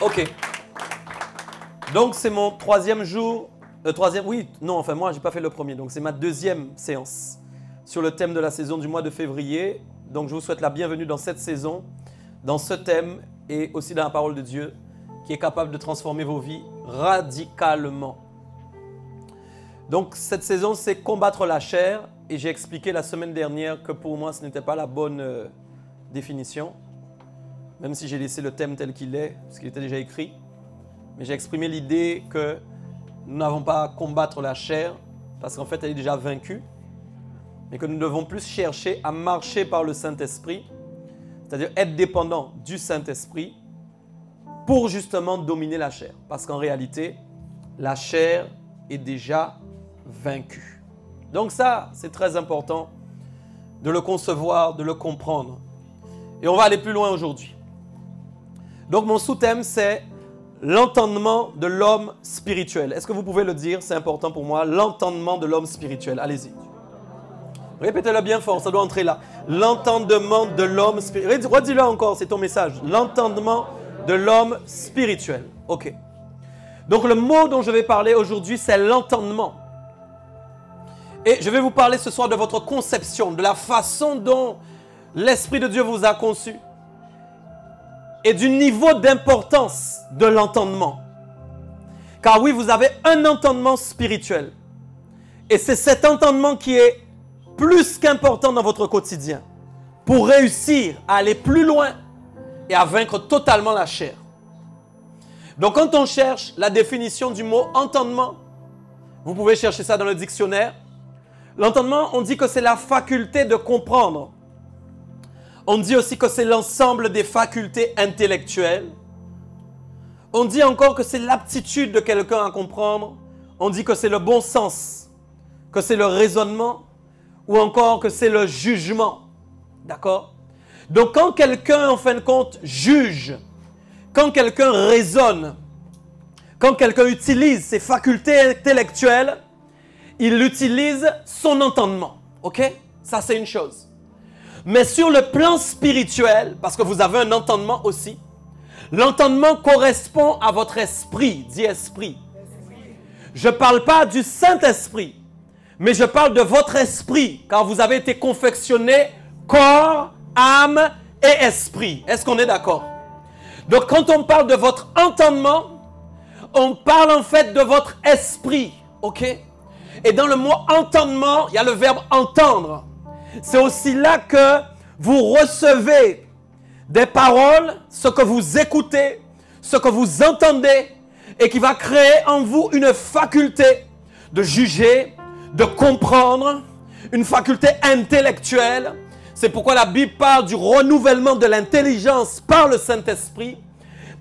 Ok. Donc, c'est mon troisième jour. Oui, non, enfin, moi, je n'ai pas fait le premier. Donc, c'est ma deuxième séance sur le thème de la saison du mois de février. Donc, je vous souhaite la bienvenue dans cette saison, dans ce thème et aussi dans la parole de Dieu qui est capable de transformer vos vies radicalement. Donc, cette saison, c'est combattre la chair. Et j'ai expliqué la semaine dernière que pour moi, ce n'était pas la bonne définition. Même si j'ai laissé le thème tel qu'il est, parce qu'il était déjà écrit. Mais j'ai exprimé l'idée que nous n'avons pas à combattre la chair, parce qu'en fait, elle est déjà vaincue. Mais que nous devons plus chercher à marcher par le Saint-Esprit, c'est-à-dire être dépendant du Saint-Esprit pour justement dominer la chair. Parce qu'en réalité, la chair est déjà vaincue. Donc ça, c'est très important de le concevoir, de le comprendre. Et on va aller plus loin aujourd'hui. Donc mon sous-thème, c'est l'entendement de l'homme spirituel. Est-ce que vous pouvez le dire? C'est important pour moi. L'entendement de l'homme spirituel. Allez-y. Répétez-le bien fort, ça doit entrer là. L'entendement de l'homme spirituel. Redis-le encore, c'est ton message. L'entendement de l'homme spirituel. Ok. Donc le mot dont je vais parler aujourd'hui, c'est l'entendement. Et je vais vous parler ce soir de votre conception, de la façon dont l'Esprit de Dieu vous a conçu et du niveau d'importance de l'entendement. Car oui, vous avez un entendement spirituel. Et c'est cet entendement qui est plus qu'important dans votre quotidien pour réussir à aller plus loin et à vaincre totalement la chair. Donc quand on cherche la définition du mot entendement, vous pouvez chercher ça dans le dictionnaire. L'entendement, on dit que c'est la faculté de comprendre. On dit aussi que c'est l'ensemble des facultés intellectuelles. On dit encore que c'est l'aptitude de quelqu'un à comprendre. On dit que c'est le bon sens, que c'est le raisonnement ou encore que c'est le jugement. D'accord? Donc quand quelqu'un, en fin de compte, juge, quand quelqu'un raisonne, quand quelqu'un utilise ses facultés intellectuelles, il utilise son entendement. Ok? Ça, c'est une chose. Mais sur le plan spirituel, parce que vous avez un entendement aussi, l'entendement correspond à votre esprit. Dis esprit. Je ne parle pas du Saint-Esprit, mais je parle de votre esprit, car vous avez été confectionné corps, âme et esprit. Est-ce qu'on est d'accord? Donc, quand on parle de votre entendement, on parle en fait de votre esprit. Ok? Et dans le mot entendement, il y a le verbe entendre. C'est aussi là que vous recevez des paroles, ce que vous écoutez, ce que vous entendez, et qui va créer en vous une faculté de juger, de comprendre, une faculté intellectuelle. C'est pourquoi la Bible parle du renouvellement de l'intelligence par le Saint-Esprit.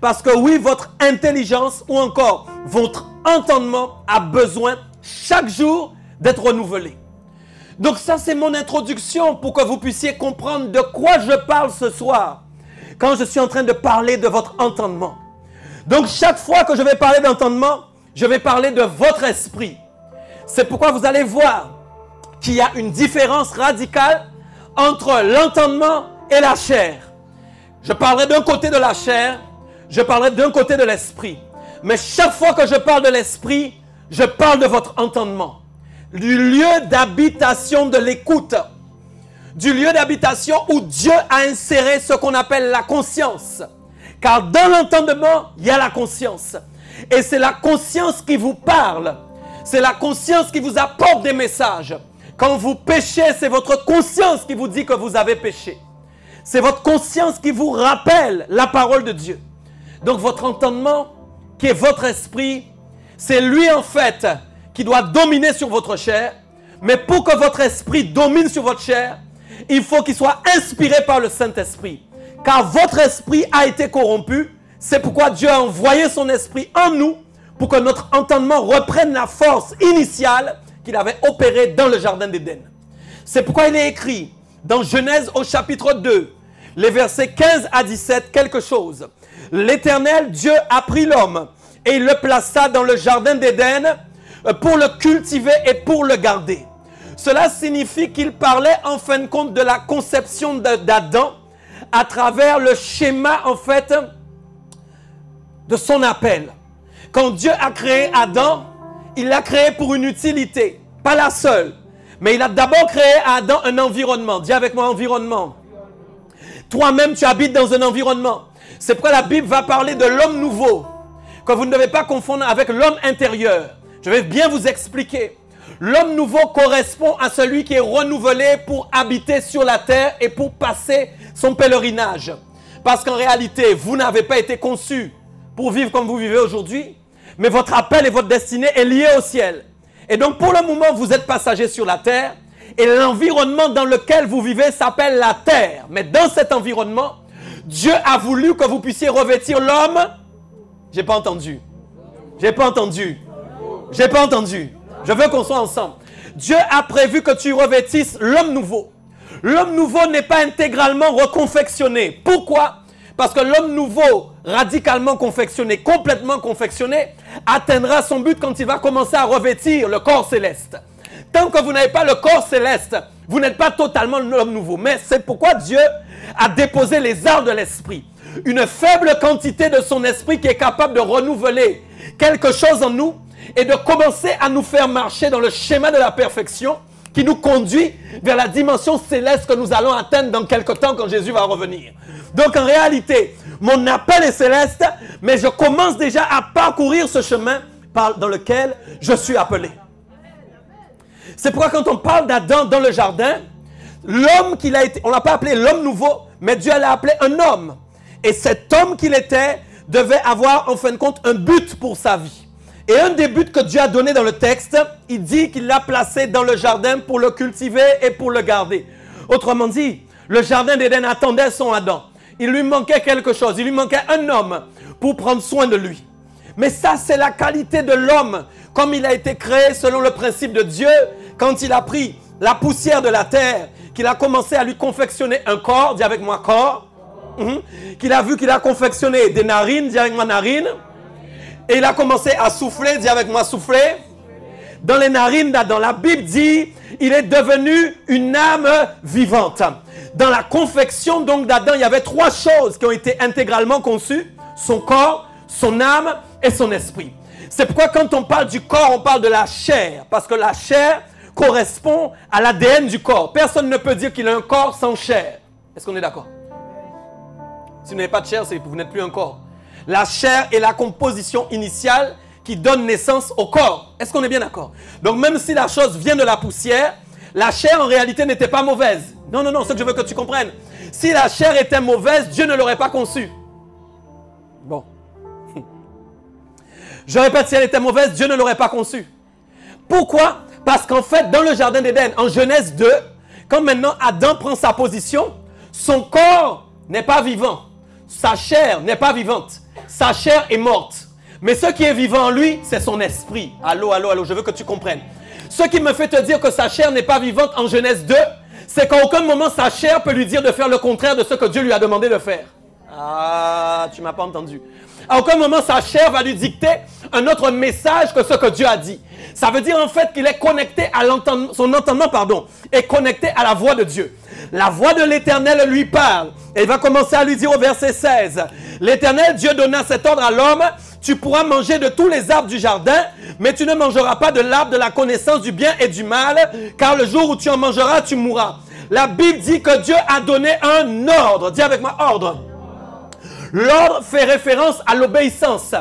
Parce que oui, votre intelligence ou encore votre entendement a besoin chaque jour d'être renouvelé. Donc ça, c'est mon introduction pour que vous puissiez comprendre de quoi je parle ce soir quand je suis en train de parler de votre entendement. Donc chaque fois que je vais parler d'entendement, je vais parler de votre esprit. C'est pourquoi vous allez voir qu'il y a une différence radicale entre l'entendement et la chair. Je parlerai d'un côté de la chair, je parlerai d'un côté de l'esprit. Mais chaque fois que je parle de l'esprit, je parle de votre entendement, du lieu d'habitation de l'écoute, du lieu d'habitation où Dieu a inséré ce qu'on appelle la conscience. Car dans l'entendement, il y a la conscience. Et c'est la conscience qui vous parle. C'est la conscience qui vous apporte des messages. Quand vous péchez, c'est votre conscience qui vous dit que vous avez péché. C'est votre conscience qui vous rappelle la parole de Dieu. Donc votre entendement, qui est votre esprit, c'est lui en fait qui doit dominer sur votre chair. Mais pour que votre esprit domine sur votre chair, il faut qu'il soit inspiré par le Saint-Esprit. Car votre esprit a été corrompu. C'est pourquoi Dieu a envoyé son esprit en nous pour que notre entendement reprenne la force initiale qu'il avait opérée dans le jardin d'Éden. C'est pourquoi il est écrit dans Genèse au chapitre 2, les versets 15 à 17, quelque chose. L'Éternel Dieu a pris l'homme et il le plaça dans le jardin d'Éden pour le cultiver et pour le garder. Cela signifie qu'il parlait en fin de compte de la conception d'Adam à travers le schéma en fait de son appel. Quand Dieu a créé Adam, il l'a créé pour une utilité, pas la seule. Mais il a d'abord créé à Adam un environnement. Dis avec moi, environnement. Toi-même, tu habites dans un environnement. C'est pourquoi la Bible va parler de l'homme nouveau, que vous ne devez pas confondre avec l'homme intérieur. Je vais bien vous expliquer. L'homme nouveau correspond à celui qui est renouvelé pour habiter sur la terre et pour passer son pèlerinage. Parce qu'en réalité, vous n'avez pas été conçu pour vivre comme vous vivez aujourd'hui, mais votre appel et votre destinée est lié au ciel. Et donc, pour le moment, vous êtes passager sur la terre et l'environnement dans lequel vous vivez s'appelle la terre. Mais dans cet environnement, Dieu a voulu que vous puissiez revêtir l'homme. J'ai pas entendu. J'ai pas entendu. J'ai pas entendu. Je veux qu'on soit ensemble. Dieu a prévu que tu revêtisses l'homme nouveau. L'homme nouveau n'est pas intégralement reconfectionné. Pourquoi? Parce que l'homme nouveau, radicalement confectionné, complètement confectionné, atteindra son but quand il va commencer à revêtir le corps céleste. Tant que vous n'avez pas le corps céleste, vous n'êtes pas totalement l'homme nouveau. Mais c'est pourquoi Dieu a déposé les arts de l'esprit. Une faible quantité de son esprit qui est capable de renouveler quelque chose en nous et de commencer à nous faire marcher dans le schéma de la perfection qui nous conduit vers la dimension céleste que nous allons atteindre dans quelque temps quand Jésus va revenir. Donc en réalité, mon appel est céleste, mais je commence déjà à parcourir ce chemin dans lequel je suis appelé. C'est pourquoi quand on parle d'Adam dans le jardin, l'homme qu'il a été, on ne l'a pas appelé l'homme nouveau, mais Dieu l'a appelé un homme. Et cet homme qu'il était devait avoir en fin de compte un but pour sa vie. Et un des buts que Dieu a donné dans le texte, il dit qu'il l'a placé dans le jardin pour le cultiver et pour le garder. Autrement dit, le jardin d'Éden attendait son Adam. Il lui manquait quelque chose, il lui manquait un homme pour prendre soin de lui. Mais ça, c'est la qualité de l'homme, comme il a été créé selon le principe de Dieu, quand il a pris la poussière de la terre, qu'il a commencé à lui confectionner un corps, dis avec moi corps, qu'il a vu qu'il a confectionné des narines, dis avec moi narines, et il a commencé à souffler, dis avec moi souffler. Dans les narines d'Adam, la Bible dit, il est devenu une âme vivante. Dans la confection donc d'Adam, il y avait trois choses qui ont été intégralement conçues. Son corps, son âme et son esprit. C'est pourquoi quand on parle du corps, on parle de la chair. Parce que la chair correspond à l'ADN du corps. Personne ne peut dire qu'il a un corps sans chair. Est-ce qu'on est d'accord? Si vous n'avez pas de chair, c'est que vous n'êtes plus un corps. La chair est la composition initiale qui donne naissance au corps. Est-ce qu'on est bien d'accord? Donc même si la chose vient de la poussière, la chair en réalité n'était pas mauvaise. Non, non, non, c'est ce que je veux que tu comprennes. Si la chair était mauvaise, Dieu ne l'aurait pas conçue. Bon. Je répète, si elle était mauvaise, Dieu ne l'aurait pas conçue. Pourquoi? Parce qu'en fait, dans le jardin d'Éden, en Genèse 2, quand maintenant Adam prend sa position, son corps n'est pas vivant. Sa chair n'est pas vivante. Sa chair est morte. Mais ce qui est vivant en lui, c'est son esprit. Allô, allô, allô, je veux que tu comprennes. Ce qui me fait te dire que sa chair n'est pas vivante en Genèse 2, c'est qu'à aucun moment sa chair peut lui dire de faire le contraire de ce que Dieu lui a demandé de faire. Ah, tu ne m'as pas entendu. À aucun moment sa chair va lui dicter un autre message que ce que Dieu a dit. Ça veut dire en fait qu'il est connecté à l'entendement, son entendement, pardon, est connecté à la voix de Dieu. La voix de l'Éternel lui parle. Et il va commencer à lui dire au verset 16. L'Éternel, Dieu donna cet ordre à l'homme. Tu pourras manger de tous les arbres du jardin, mais tu ne mangeras pas de l'arbre de la connaissance du bien et du mal, car le jour où tu en mangeras, tu mourras. La Bible dit que Dieu a donné un ordre. Dis avec moi, ordre. L'ordre fait référence à l'obéissance.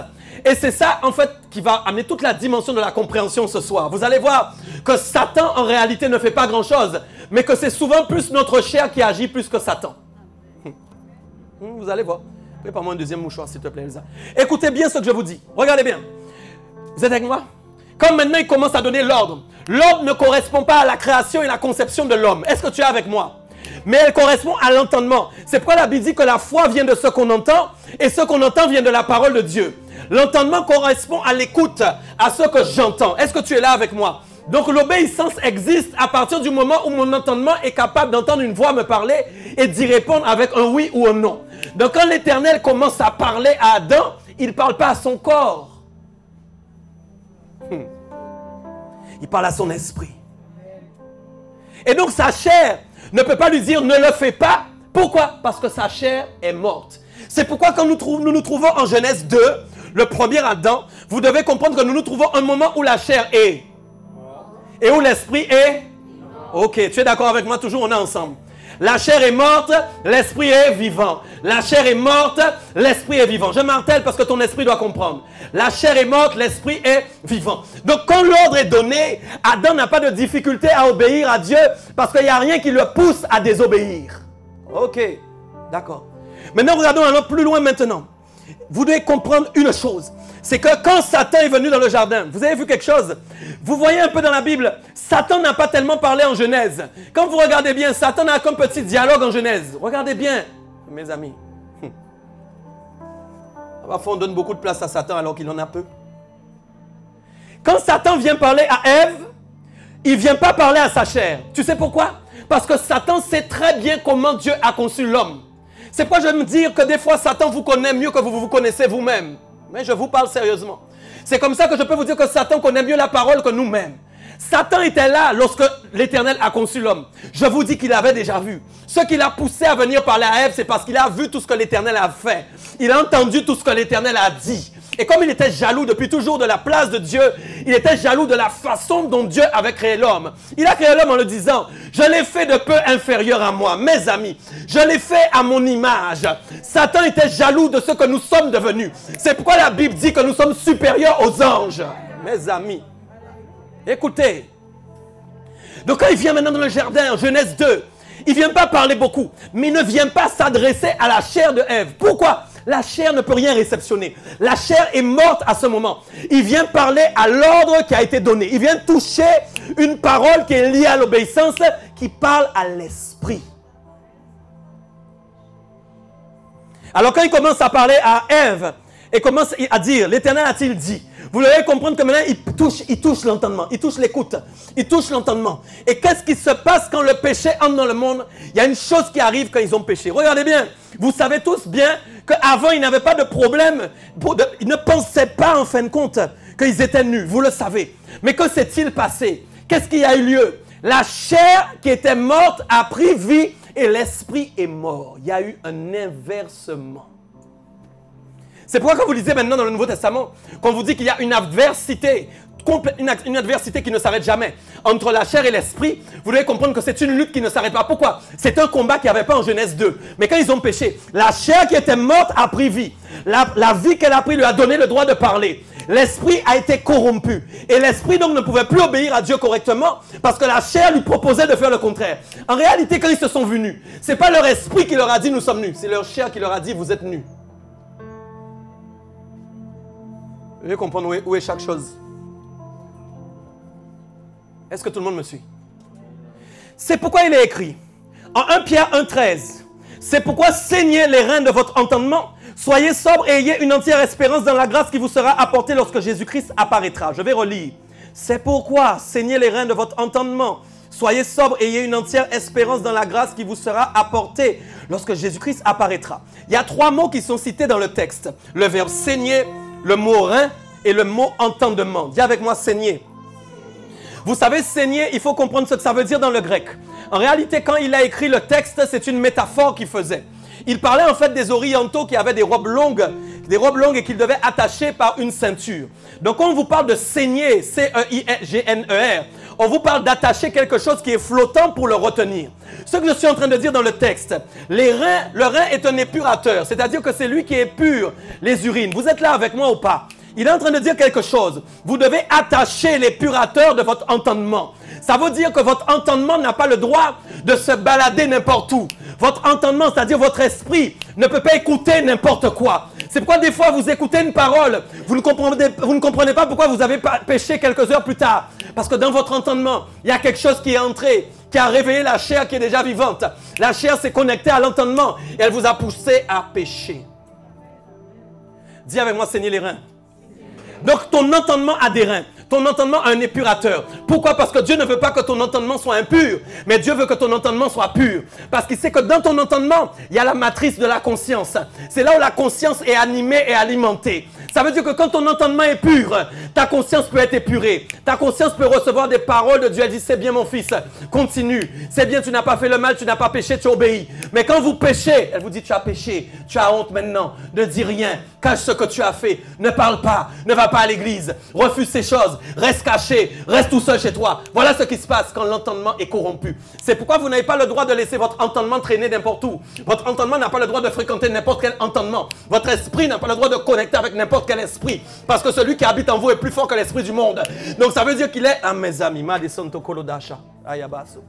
Et c'est ça, en fait, qui va amener toute la dimension de la compréhension ce soir. Vous allez voir que Satan, en réalité, ne fait pas grand-chose, mais que c'est souvent plus notre chair qui agit plus que Satan. Vous allez voir. Prépare-moi un deuxième mouchoir, s'il te plaît, Elsa. Écoutez bien ce que je vous dis. Regardez bien. Vous êtes avec moi? Comme maintenant, il commence à donner l'ordre. L'ordre ne correspond pas à la création et la conception de l'homme. Est-ce que tu es avec moi? Mais elle correspond à l'entendement. C'est pourquoi la Bible dit que la foi vient de ce qu'on entend et ce qu'on entend vient de la parole de Dieu. L'entendement correspond à l'écoute, à ce que j'entends. Est-ce que tu es là avec moi? Donc l'obéissance existe à partir du moment où mon entendement est capable d'entendre une voix me parler et d'y répondre avec un oui ou un non. Donc quand l'Éternel commence à parler à Adam, il ne parle pas à son corps. Il parle à son esprit. Et donc sa chair ne peut pas lui dire ne le fais pas. Pourquoi? Parce que sa chair est morte. C'est pourquoi quand nous nous trouvons en Genèse 2, le premier Adam, vous devez comprendre que nous nous trouvons un moment où la chair est. Et où l'esprit est. Ok, tu es d'accord avec moi? Toujours, on est ensemble. La chair est morte, l'esprit est vivant. La chair est morte, l'esprit est vivant. Je martèle parce que ton esprit doit comprendre. La chair est morte, l'esprit est vivant. Donc quand l'ordre est donné, Adam n'a pas de difficulté à obéir à Dieu parce qu'il n'y a rien qui le pousse à désobéir. Ok, d'accord. Maintenant, regardons un peu plus loin maintenant. Vous devez comprendre une chose. C'est que quand Satan est venu dans le jardin, vous avez vu quelque chose? Vous voyez un peu dans la Bible, Satan n'a pas tellement parlé en Genèse. Quand vous regardez bien, Satan n'a qu'un petit dialogue en Genèse. Regardez bien, mes amis. Parfois, on donne beaucoup de place à Satan alors qu'il en a peu. Quand Satan vient parler à Ève, il ne vient pas parler à sa chair. Tu sais pourquoi? Parce que Satan sait très bien comment Dieu a conçu l'homme. C'est pourquoi je vais me dire que des fois, Satan vous connaît mieux que vous vous connaissez vous-même. Mais je vous parle sérieusement. C'est comme ça que je peux vous dire que Satan connaît mieux la parole que nous-mêmes. Satan était là lorsque l'Éternel a conçu l'homme. Je vous dis qu'il avait déjà vu. Ce qui l'a poussé à venir parler à Ève, c'est parce qu'il a vu tout ce que l'Éternel a fait. Il a entendu tout ce que l'Éternel a dit. Et comme il était jaloux depuis toujours de la place de Dieu, il était jaloux de la façon dont Dieu avait créé l'homme. Il a créé l'homme en le disant, je l'ai fait de peu inférieur à moi, mes amis. Je l'ai fait à mon image. Satan était jaloux de ce que nous sommes devenus. C'est pourquoi la Bible dit que nous sommes supérieurs aux anges. Mes amis, écoutez. Donc quand il vient maintenant dans le jardin, en Genèse 2, il ne vient pas parler beaucoup, mais il ne vient pas s'adresser à la chair de Ève. Pourquoi? La chair ne peut rien réceptionner. La chair est morte à ce moment. Il vient parler à l'ordre qui a été donné. Il vient toucher une parole qui est liée à l'obéissance, qui parle à l'esprit. Alors quand il commence à parler à Ève, et commence à dire, l'Éternel a-t-il dit? Vous devez comprendre que maintenant, il touche l'entendement, il touche l'écoute, il touche l'entendement. Et qu'est-ce qui se passe quand le péché entre dans le monde? Il y a une chose qui arrive quand ils ont péché. Regardez bien, vous savez tous bien qu'avant, ils n'avaient pas de problème. Ils ne pensaient pas, en fin de compte, qu'ils étaient nus. Vous le savez. Mais que s'est-il passé? Qu'est-ce qui a eu lieu? La chair qui était morte a pris vie et l'esprit est mort. Il y a eu un inversement. C'est pourquoi quand vous lisez maintenant dans le Nouveau Testament, qu'on vous dit qu'il y a une adversité, une adversité qui ne s'arrête jamais entre la chair et l'esprit, vous devez comprendre que c'est une lutte qui ne s'arrête pas. Pourquoi? C'est un combat qu'il n'y avait pas en Genèse 2. Mais quand ils ont péché, la chair qui était morte a pris vie. La vie qu'elle a pris lui a donné le droit de parler. L'esprit a été corrompu. Et l'esprit donc ne pouvait plus obéir à Dieu correctement parce que la chair lui proposait de faire le contraire. En réalité, quand ils se sont vus nus, ce n'est pas leur esprit qui leur a dit nous sommes nus. C'est leur chair qui leur a dit vous êtes nus. Vous devez comprendre où est chaque chose. Est-ce que tout le monde me suit? C'est pourquoi il est écrit en 1 Pierre 1,13. C'est pourquoi saignez les reins de votre entendement, soyez sobres et ayez une entière espérance dans la grâce qui vous sera apportée lorsque Jésus-Christ apparaîtra. Je vais relire. C'est pourquoi saignez les reins de votre entendement, soyez sobres et ayez une entière espérance dans la grâce qui vous sera apportée lorsque Jésus-Christ apparaîtra. Il y a 3 mots qui sont cités dans le texte. Le verbe saigner, le mot rein et le mot entendement. Dis avec moi saigner. Vous savez, saigner, il faut comprendre ce que ça veut dire dans le grec. En réalité, quand il a écrit le texte, c'est une métaphore qu'il faisait. Il parlait en fait des orientaux qui avaient des robes longues et qu'ils devaient attacher par une ceinture. Donc quand on vous parle de saigner, C-E-I-G-N-E-R, on vous parle d'attacher quelque chose qui est flottant pour le retenir. Ce que je suis en train de dire dans le texte, le rein est un épurateur, c'est-à-dire que c'est lui qui épure les urines. Vous êtes là avec moi ou pas? Il est en train de dire quelque chose. Vous devez attacher l'épurateur de votre entendement. Ça veut dire que votre entendement n'a pas le droit de se balader n'importe où. Votre entendement, c'est-à-dire votre esprit, ne peut pas écouter n'importe quoi. C'est pourquoi des fois vous écoutez une parole, vous ne comprenez pas pourquoi vous avez péché quelques heures plus tard. Parce que dans votre entendement, il y a quelque chose qui est entré, qui a réveillé la chair qui est déjà vivante. La chair s'est connectée à l'entendement et elle vous a poussé à pécher. Dis avec moi, saignez les reins. Donc ton entendement a des reins. Ton entendement a un épurateur. Pourquoi? Parce que Dieu ne veut pas que ton entendement soit impur, mais Dieu veut que ton entendement soit pur. Parce qu'il sait que dans ton entendement, il y a la matrice de la conscience. C'est là où la conscience est animée et alimentée. Ça veut dire que quand ton entendement est pur, ta conscience peut être épurée. Ta conscience peut recevoir des paroles de Dieu. Elle dit, c'est bien mon fils, continue. C'est bien, tu n'as pas fait le mal, tu n'as pas péché, tu obéis. Mais quand vous péchez, elle vous dit, tu as péché, tu as honte maintenant. Ne dis rien, cache ce que tu as fait. Ne parle pas, ne va pas à l'église. Refuse ces choses, reste caché, reste tout seul chez toi. Voilà ce qui se passe quand l'entendement est corrompu. C'est pourquoi vous n'avez pas le droit de laisser votre entendement traîner n'importe où. Votre entendement n'a pas le droit de fréquenter n'importe quel entendement. Votre esprit n'a pas le droit de connecter avec n'importe quel esprit. Parce que celui qui habite en vous est plus fort que l'esprit du monde. Donc ça veut dire qu'il est... Ah mes amis, Madison Tokolodasha, Ayabaso.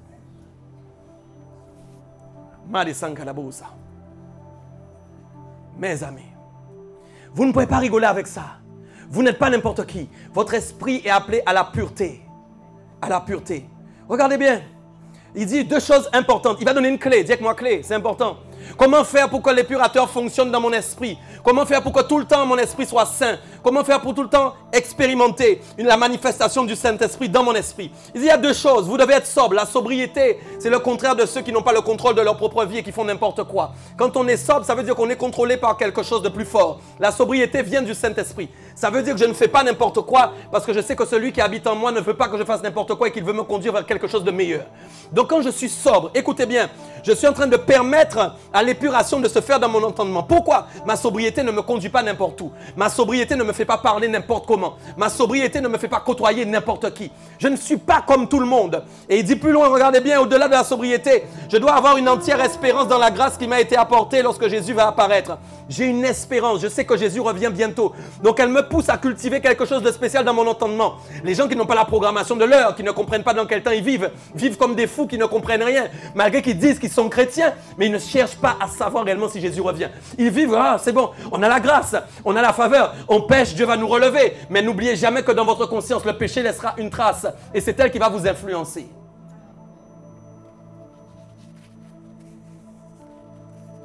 Madison Kalabosa. Mes amis, vous ne pouvez pas rigoler avec ça. Vous n'êtes pas n'importe qui. Votre esprit est appelé à la pureté. À la pureté. Regardez bien. Il dit deux choses importantes. Il va donner une clé. Dis avec moi clé, c'est important. Comment faire pour que l'épurateur fonctionne dans mon esprit? Comment faire pour que tout le temps mon esprit soit saint? Comment faire pour tout le temps expérimenter la manifestation du Saint-Esprit dans mon esprit? Il y a deux choses. Vous devez être sobre. La sobriété, c'est le contraire de ceux qui n'ont pas le contrôle de leur propre vie et qui font n'importe quoi. Quand on est sobre, ça veut dire qu'on est contrôlé par quelque chose de plus fort. La sobriété vient du Saint-Esprit. Ça veut dire que je ne fais pas n'importe quoi parce que je sais que celui qui habite en moi ne veut pas que je fasse n'importe quoi et qu'il veut me conduire vers quelque chose de meilleur. Donc quand je suis sobre, écoutez bien, je suis en train de permettre à l'épuration de se faire dans mon entendement. Pourquoi? Ma sobriété ne me conduit pas n'importe où. Ma sobriété ne me fait pas parler n'importe comment. Ma sobriété ne me fait pas côtoyer n'importe qui. Je ne suis pas comme tout le monde. Et il dit plus loin, regardez bien, au-delà de la sobriété, je dois avoir une entière espérance dans la grâce qui m'a été apportée lorsque Jésus va apparaître. J'ai une espérance, je sais que Jésus revient bientôt. Donc elle me pousse à cultiver quelque chose de spécial dans mon entendement. Les gens qui n'ont pas la programmation de l'heure, qui ne comprennent pas dans quel temps ils vivent, vivent comme des fous qui ne comprennent rien, malgré qu'ils disent qu'ils sont chrétiens, mais ils ne cherchent pas à savoir réellement si Jésus revient. Ils vivent, ah c'est bon, on a la grâce, on a la faveur, on pêche, Dieu va nous relever. Mais n'oubliez jamais que dans votre conscience, le péché laissera une trace et c'est elle qui va vous influencer.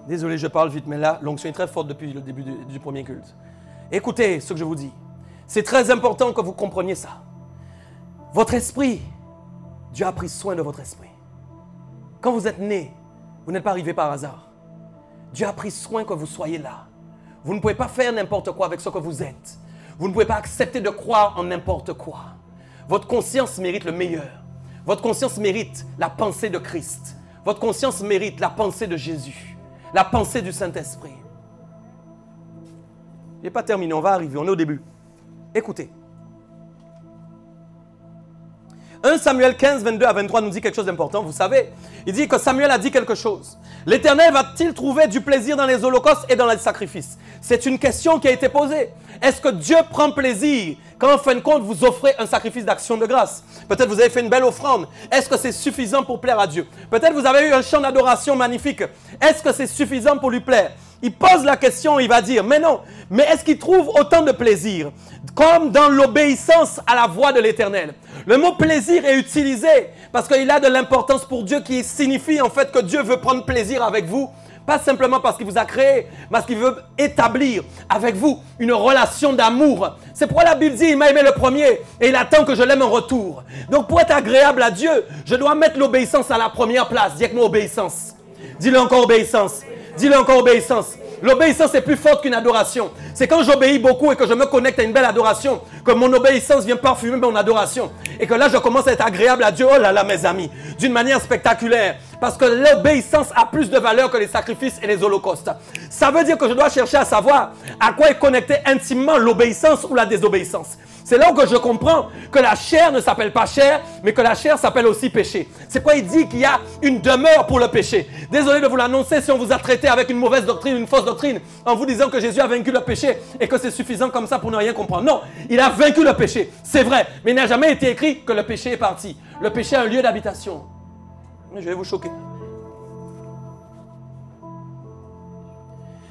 Désolé, je parle vite, mais là, l'onction est très forte depuis le début du premier culte. Écoutez ce que je vous dis. C'est très important que vous compreniez ça. Votre esprit, Dieu a pris soin de votre esprit. Quand vous êtes né, vous n'êtes pas arrivé par hasard. Dieu a pris soin que vous soyez là. Vous ne pouvez pas faire n'importe quoi avec ce que vous êtes. Vous ne pouvez pas accepter de croire en n'importe quoi. Votre conscience mérite le meilleur. Votre conscience mérite la pensée de Christ. Votre conscience mérite la pensée de Jésus. La pensée du Saint-Esprit. Il n'est pas terminé, on va arriver, on est au début. Écoutez. 1 Samuel 15, 22 à 23 nous dit quelque chose d'important, vous savez. Il dit que Samuel a dit quelque chose. L'Éternel va-t-il trouver du plaisir dans les holocaustes et dans les sacrifices? C'est une question qui a été posée. Est-ce que Dieu prend plaisir quand en fin de compte vous offrez un sacrifice d'action de grâce? Peut-être vous avez fait une belle offrande. Est-ce que c'est suffisant pour plaire à Dieu? Peut-être vous avez eu un chant d'adoration magnifique. Est-ce que c'est suffisant pour lui plaire? Il pose la question, il va dire, mais non, mais est-ce qu'il trouve autant de plaisir comme dans l'obéissance à la voix de l'Éternel? Le mot plaisir est utilisé parce qu'il a de l'importance pour Dieu qui signifie en fait que Dieu veut prendre plaisir avec vous. Pas simplement parce qu'il vous a créé, mais parce qu'il veut établir avec vous une relation d'amour. C'est pourquoi la Bible dit, il m'a aimé le premier et il attend que je l'aime en retour. Donc pour être agréable à Dieu, je dois mettre l'obéissance à la première place. Dis avec moi obéissance. Dis-le encore obéissance. Dis-le encore obéissance. L'obéissance est plus forte qu'une adoration. C'est quand j'obéis beaucoup et que je me connecte à une belle adoration que mon obéissance vient parfumer mon adoration. Et que là, je commence à être agréable à Dieu. Oh là là, mes amis, d'une manière spectaculaire. Parce que l'obéissance a plus de valeur que les sacrifices et les holocaustes. Ça veut dire que je dois chercher à savoir à quoi est connectée intimement l'obéissance ou la désobéissance. C'est là où je comprends que la chair ne s'appelle pas chair, mais que la chair s'appelle aussi péché. C'est quoi il dit qu'il y a une demeure pour le péché. Désolé de vous l'annoncer si on vous a traité avec une mauvaise doctrine, une fausse doctrine, en vous disant que Jésus a vaincu le péché et que c'est suffisant comme ça pour ne rien comprendre. Non, il a vaincu le péché, c'est vrai, mais il n'a jamais été écrit que le péché est parti. Le péché a un lieu d'habitation. Je vais vous choquer.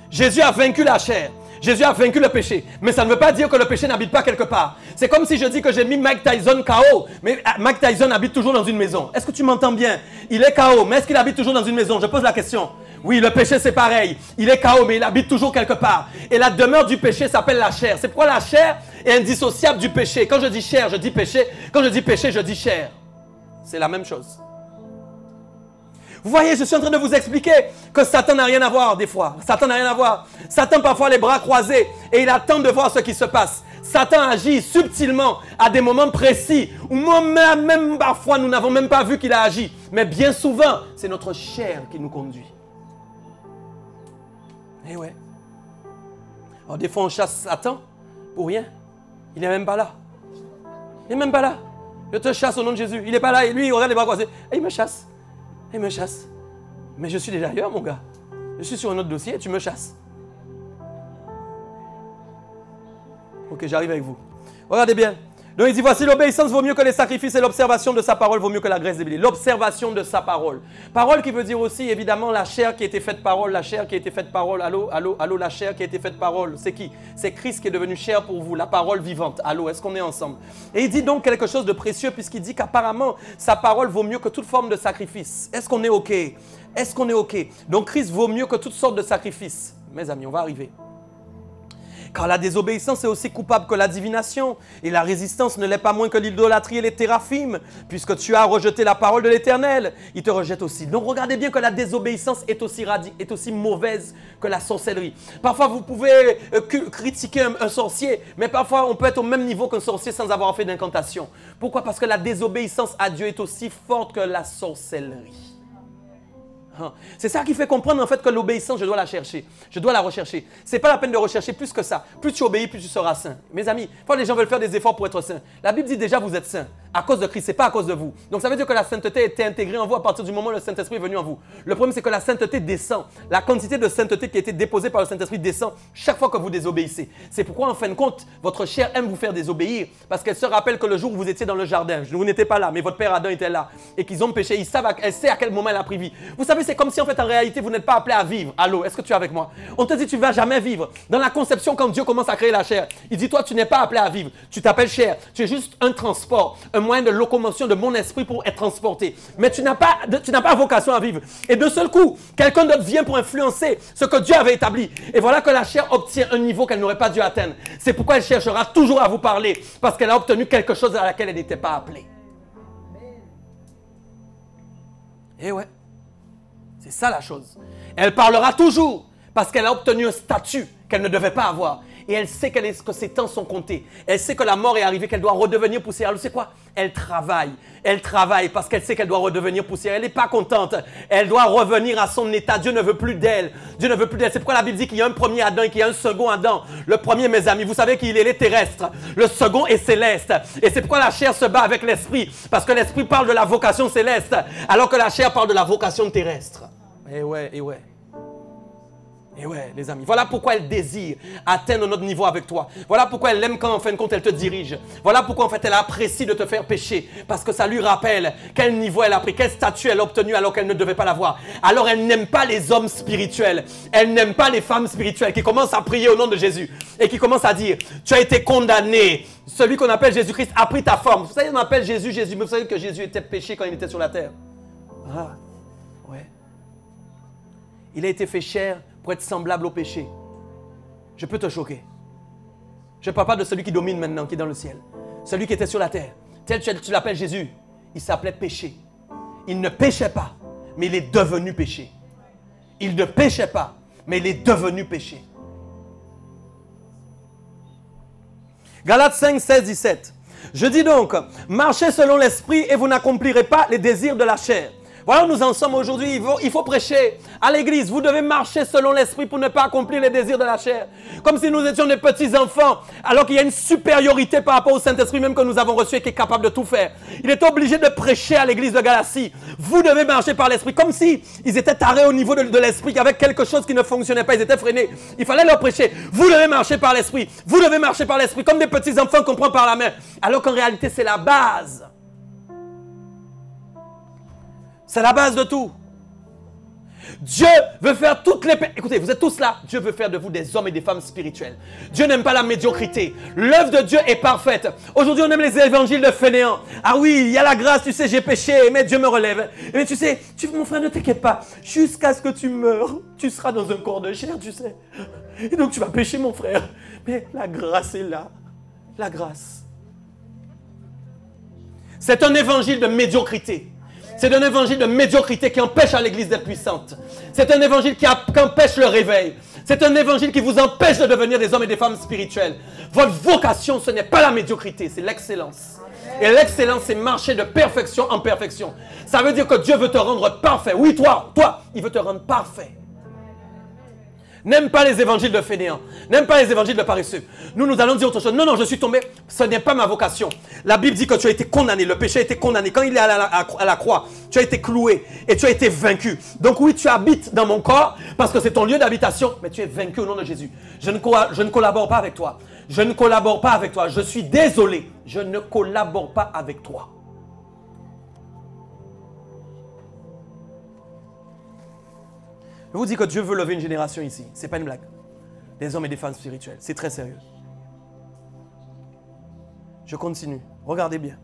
Jésus a vaincu la chair. Jésus a vaincu le péché. Mais ça ne veut pas dire que le péché n'habite pas quelque part. C'est comme si je dis que j'ai mis Mike Tyson KO. Mais Mike Tyson habite toujours dans une maison. Est-ce que tu m'entends bien? Il est KO, mais est-ce qu'il habite toujours dans une maison? Je pose la question. Oui, le péché c'est pareil. Il est KO, mais il habite toujours quelque part. Et la demeure du péché s'appelle la chair. C'est pourquoi la chair est indissociable du péché. Quand je dis chair, je dis péché. Quand je dis péché, je dis chair. C'est la même chose. Vous voyez, je suis en train de vous expliquer que Satan n'a rien à voir des fois. Satan n'a rien à voir. Satan parfois a les bras croisés et il attend de voir ce qui se passe. Satan agit subtilement à des moments précis où même parfois nous n'avons même pas vu qu'il a agi. Mais bien souvent, c'est notre chair qui nous conduit. Eh ouais. Alors des fois on chasse Satan pour rien. Il n'est même pas là. Il n'est même pas là. Je te chasse au nom de Jésus. Il n'est pas là et lui il regarde les bras croisés. Et il me chasse. Il me chasse. Mais je suis déjà ailleurs mon gars. Je suis sur un autre dossier et tu me chasses. Ok, j'arrive avec vous. Regardez bien. Donc il dit, voici l'obéissance vaut mieux que les sacrifices et l'observation de sa parole vaut mieux que la graisse des béliers. L'observation de sa parole. Parole qui veut dire aussi évidemment la chair qui a été faite parole, la chair qui a été faite parole. Allô, allô, allô, la chair qui a été faite parole. C'est qui? C'est Christ qui est devenu chair pour vous, la parole vivante. Allô, est-ce qu'on est ensemble? Et il dit donc quelque chose de précieux puisqu'il dit qu'apparemment sa parole vaut mieux que toute forme de sacrifice. Est-ce qu'on est OK? Est-ce qu'on est OK? Donc Christ vaut mieux que toutes sortes de sacrifices. Mes amis, on va arriver. Car la désobéissance est aussi coupable que la divination. Et la résistance ne l'est pas moins que l'idolâtrie et les téraphimes. Puisque tu as rejeté la parole de l'Éternel, il te rejette aussi. Donc regardez bien que la désobéissance est aussi mauvaise que la sorcellerie. Parfois vous pouvez critiquer un sorcier, mais parfois on peut être au même niveau qu'un sorcier sans avoir fait d'incantation. Pourquoi? Parce que la désobéissance à Dieu est aussi forte que la sorcellerie. C'est ça qui fait comprendre en fait que l'obéissance, je dois la chercher. Je dois la rechercher. Ce n'est pas la peine de rechercher plus que ça. Plus tu obéis, plus tu seras saint. Mes amis, parfois les gens veulent faire des efforts pour être saints. La Bible dit déjà vous êtes saints. À cause de Christ, ce n'est pas à cause de vous. Donc ça veut dire que la sainteté était intégrée en vous à partir du moment où le Saint-Esprit est venu en vous. Le problème c'est que la sainteté descend. La quantité de sainteté qui a été déposée par le Saint-Esprit descend chaque fois que vous désobéissez. C'est pourquoi en fin de compte, votre chair aime vous faire désobéir. Parce qu'elle se rappelle que le jour où vous étiez dans le jardin, vous n'étiez pas là, mais votre père Adam était là. Et qu'ils ont péché, elle sait à quel moment elle a pris vie. Vous savez, c'est comme si en fait en réalité vous n'êtes pas appelé à vivre. Allô, est-ce que tu es avec moi? On te dit tu ne vas jamais vivre. Dans la conception, quand Dieu commence à créer la chair, il dit toi tu n'es pas appelé à vivre. Tu t'appelles chair. Tu es juste un transport, un moyen de locomotion de mon esprit pour être transporté. Mais tu n'as pas vocation à vivre. Et d'un seul coup, quelqu'un d'autre vient pour influencer ce que Dieu avait établi. Et voilà que la chair obtient un niveau qu'elle n'aurait pas dû atteindre. C'est pourquoi elle cherchera toujours à vous parler. Parce qu'elle a obtenu quelque chose à laquelle elle n'était pas appelée. Et ouais. C'est ça la chose. Elle parlera toujours parce qu'elle a obtenu un statut qu'elle ne devait pas avoir. Et elle sait que ses temps sont comptés. Elle sait que la mort est arrivée, qu'elle doit redevenir poussière. Alors c'est quoi? Elle travaille. Elle travaille parce qu'elle sait qu'elle doit redevenir poussière. Elle n'est pas contente. Elle doit revenir à son état. Dieu ne veut plus d'elle. Dieu ne veut plus d'elle. C'est pourquoi la Bible dit qu'il y a un premier Adam et qu'il y a un second Adam. Le premier, mes amis, vous savez qu'il est terrestre. Le second est céleste. Et c'est pourquoi la chair se bat avec l'esprit. Parce que l'esprit parle de la vocation céleste, alors que la chair parle de la vocation terrestre. Eh ouais, eh ouais. Et ouais, les amis, voilà pourquoi elle désire atteindre notre niveau avec toi. Voilà pourquoi elle aime quand, en fin de compte, elle te dirige. Voilà pourquoi, en fait, elle apprécie de te faire pécher. Parce que ça lui rappelle quel niveau elle a pris, quel statut elle a obtenu alors qu'elle ne devait pas l'avoir. Alors, elle n'aime pas les hommes spirituels. Elle n'aime pas les femmes spirituelles qui commencent à prier au nom de Jésus et qui commencent à dire, tu as été condamné. Celui qu'on appelle Jésus-Christ a pris ta forme. Vous savez, on appelle Jésus, Jésus. Mais vous savez que Jésus était péché quand il était sur la terre. Ah, ouais. Il a été fait chair pour être semblable au péché. Je peux te choquer. Je ne parle pas de celui qui domine maintenant, qui est dans le ciel. Celui qui était sur la terre. Tel tu l'appelles Jésus. Il s'appelait péché. Il ne péchait pas, mais il est devenu péché. Il ne péchait pas, mais il est devenu péché. Galates 5, 16, 17. Je dis donc, marchez selon l'esprit et vous n'accomplirez pas les désirs de la chair. Voilà où nous en sommes aujourd'hui. Il faut prêcher à l'église. Vous devez marcher selon l'esprit pour ne pas accomplir les désirs de la chair. Comme si nous étions des petits enfants, alors qu'il y a une supériorité par rapport au Saint-Esprit même que nous avons reçu et qui est capable de tout faire. Il est obligé de prêcher à l'église de Galatie. Vous devez marcher par l'esprit. Comme si ils étaient tarés au niveau de l'esprit, avec quelque chose qui ne fonctionnait pas. Ils étaient freinés. Il fallait leur prêcher. Vous devez marcher par l'esprit. Vous devez marcher par l'esprit. Comme des petits enfants qu'on prend par la main. Alors qu'en réalité, c'est la base. C'est la base de tout. Dieu veut faire toutes les... Écoutez, vous êtes tous là. Dieu veut faire de vous des hommes et des femmes spirituels. Dieu n'aime pas la médiocrité. L'œuvre de Dieu est parfaite. Aujourd'hui, on aime les évangiles de fainéants. Ah oui, il y a la grâce, tu sais, j'ai péché, mais Dieu me relève. Mais tu sais, mon frère, ne t'inquiète pas. Jusqu'à ce que tu meures, tu seras dans un corps de chair, tu sais. Et donc, tu vas pécher, mon frère. Mais la grâce est là. La grâce. C'est un évangile de médiocrité. C'est un évangile de médiocrité qui empêche à l'église d'être puissante. C'est un évangile qui empêche le réveil. C'est un évangile qui vous empêche de devenir des hommes et des femmes spirituels. Votre vocation, ce n'est pas la médiocrité, c'est l'excellence. Et l'excellence, c'est marcher de perfection en perfection. Ça veut dire que Dieu veut te rendre parfait. Oui, toi, il veut te rendre parfait. N'aime pas les évangiles de fainéants. N'aime pas les évangiles de paresseux. Nous allons dire autre chose. Non, je suis tombé. Ce n'est pas ma vocation. La Bible dit que tu as été condamné. Le péché a été condamné. Quand il est à la croix, tu as été cloué et tu as été vaincu. Donc oui, tu habites dans mon corps parce que c'est ton lieu d'habitation, mais tu es vaincu au nom de Jésus. Je ne collabore pas avec toi. Je ne collabore pas avec toi. Je suis désolé. Je ne collabore pas avec toi. Je vous dis que Dieu veut lever une génération ici. Ce n'est pas une blague. Des hommes et des femmes spirituels. C'est très sérieux. Je continue. Regardez bien.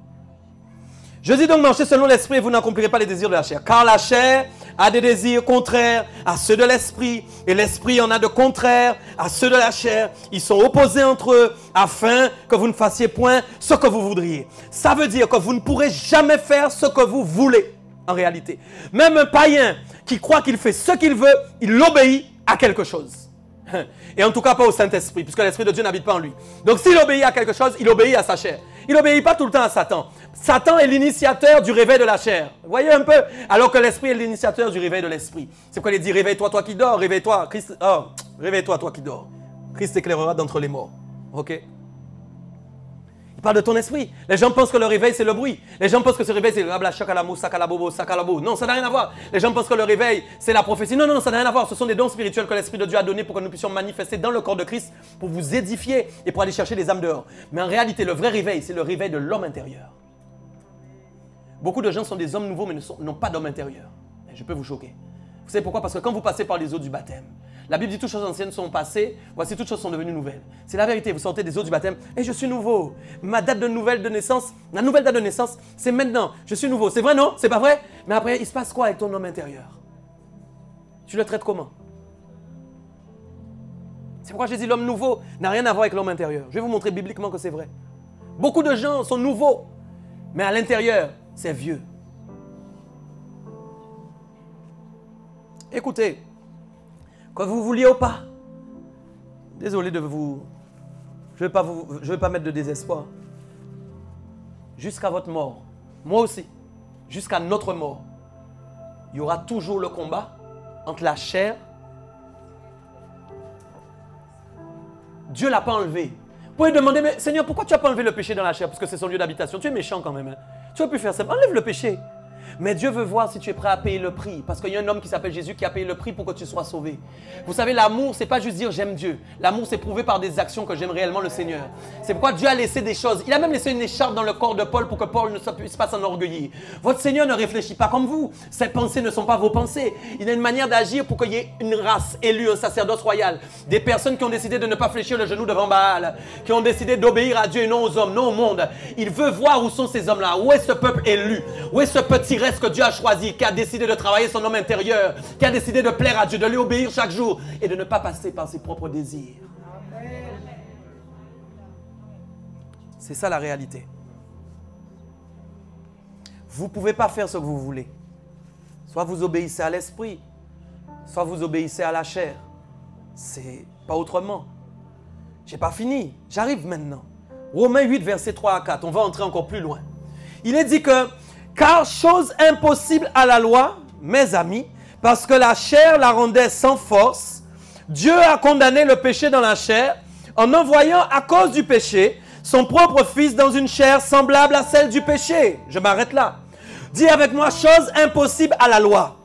Je dis donc, marchez selon l'esprit et vous n'accomplirez pas les désirs de la chair. Car la chair a des désirs contraires à ceux de l'esprit. Et l'esprit en a de contraires à ceux de la chair. Ils sont opposés entre eux afin que vous ne fassiez point ce que vous voudriez. Ça veut dire que vous ne pourrez jamais faire ce que vous voulez. En réalité, même un païen qui croit qu'il fait ce qu'il veut, il obéit à quelque chose. Et en tout cas pas au Saint-Esprit, puisque l'Esprit de Dieu n'habite pas en lui. Donc s'il obéit à quelque chose, il obéit à sa chair. Il n'obéit pas tout le temps à Satan. Satan est l'initiateur du réveil de la chair. Vous voyez un peu? Alors que l'Esprit est l'initiateur du réveil de l'Esprit. C'est pourquoi il dit réveille-toi toi qui dors, réveille-toi, Christ... oh, réveille-toi toi qui dors. Christ éclairera d'entre les morts. Ok? Il parle de ton esprit. Les gens pensent que le réveil, c'est le bruit. Les gens pensent que ce réveil, c'est rabla chakalamo, sakalabobo, sakalabo. Non, ça n'a rien à voir. Les gens pensent que le réveil, c'est la prophétie. Non, ça n'a rien à voir. Ce sont des dons spirituels que l'Esprit de Dieu a donnés pour que nous puissions manifester dans le corps de Christ, pour vous édifier et pour aller chercher les âmes dehors. Mais en réalité, le vrai réveil, c'est le réveil de l'homme intérieur. Beaucoup de gens sont des hommes nouveaux, mais n'ont pas d'homme intérieur. Et je peux vous choquer. Vous savez pourquoi? Parce que quand vous passez par les eaux du baptême, la Bible dit toutes choses anciennes sont passées, voici toutes choses sont devenues nouvelles. C'est la vérité, vous sortez des eaux du baptême et je suis nouveau. Ma date de nouvelle de naissance, la nouvelle date de naissance, c'est maintenant. Je suis nouveau. C'est vrai, non? C'est pas vrai? Mais après, il se passe quoi avec ton homme intérieur? Tu le traites comment? C'est pourquoi j'ai dit l'homme nouveau n'a rien à voir avec l'homme intérieur. Je vais vous montrer bibliquement que c'est vrai. Beaucoup de gens sont nouveaux, mais à l'intérieur, c'est vieux. Écoutez, que vous vouliez ou pas, désolé de vous... Je ne vais pas mettre de désespoir. Jusqu'à votre mort, moi aussi, jusqu'à notre mort, il y aura toujours le combat entre la chair. Dieu ne l'a pas enlevé. Vous pouvez demander, mais Seigneur, pourquoi tu n'as pas enlevé le péché dans la chair? Parce que c'est son lieu d'habitation. Tu es méchant quand même. Hein? Tu aurais pu faire ça. Enlève le péché. Mais Dieu veut voir si tu es prêt à payer le prix. Parce qu'il y a un homme qui s'appelle Jésus qui a payé le prix pour que tu sois sauvé. Vous savez, l'amour, ce n'est pas juste dire j'aime Dieu. L'amour, c'est prouvé par des actions que j'aime réellement le Seigneur. C'est pourquoi Dieu a laissé des choses. Il a même laissé une écharpe dans le corps de Paul pour que Paul ne puisse pas s'enorgueillir. Votre Seigneur ne réfléchit pas comme vous. Ses pensées ne sont pas vos pensées. Il a une manière d'agir pour qu'il y ait une race élue, un sacerdoce royal. Des personnes qui ont décidé de ne pas fléchir le genou devant Baal. Qui ont décidé d'obéir à Dieu et non aux hommes, non au monde. Il veut voir où sont ces hommes-là. Où est ce peuple élu? Où est ce petit reste que Dieu a choisi? Qui a décidé de travailler son homme intérieur, qui a décidé de plaire à Dieu, de lui obéir chaque jour et de ne pas passer par ses propres désirs. C'est ça la réalité. Vous ne pouvez pas faire ce que vous voulez. Soit vous obéissez à l'esprit, soit vous obéissez à la chair. C'est pas autrement. J'ai pas fini, j'arrive maintenant. Romains 8, versets 3 à 4, on va entrer encore plus loin. Il est dit que car chose impossible à la loi, mes amis, parce que la chair la rendait sans force, Dieu a condamné le péché dans la chair en envoyant à cause du péché son propre fils dans une chair semblable à celle du péché. Je m'arrête là. Dis avec moi, chose impossible à la loi.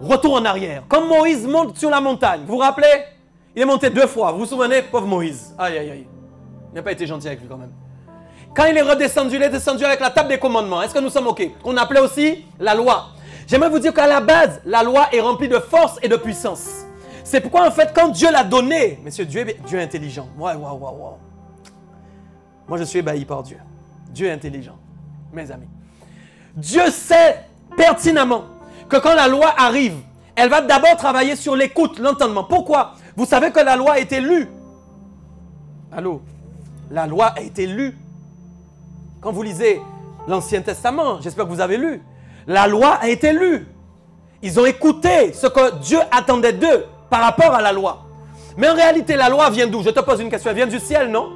Retour en arrière. Comme Moïse monte sur la montagne. Vous vous rappelez? Il est monté 2 fois. Vous vous souvenez? Pauvre Moïse. Aïe, aïe, aïe. Il n'a pas été gentil avec lui quand même. Quand il est redescendu, il est descendu avec la table des commandements. Est-ce que nous sommes OK? Qu'on appelait aussi la loi. J'aimerais vous dire qu'à la base, la loi est remplie de force et de puissance. C'est pourquoi en fait, quand Dieu l'a donné, monsieur, Dieu est intelligent. Moi, je suis ébahi par Dieu. Dieu est intelligent, mes amis. Dieu sait pertinemment que quand la loi arrive, elle va d'abord travailler sur l'écoute, l'entendement. Pourquoi? Vous savez que la loi a été lue. Allô? La loi a été lue. Quand vous lisez l'Ancien Testament. J'espère que vous avez lu. La loi a été lue. Ils ont écouté ce que Dieu attendait d'eux par rapport à la loi. Mais en réalité, la loi vient d'où? Je te pose une question. Elle vient du ciel, non?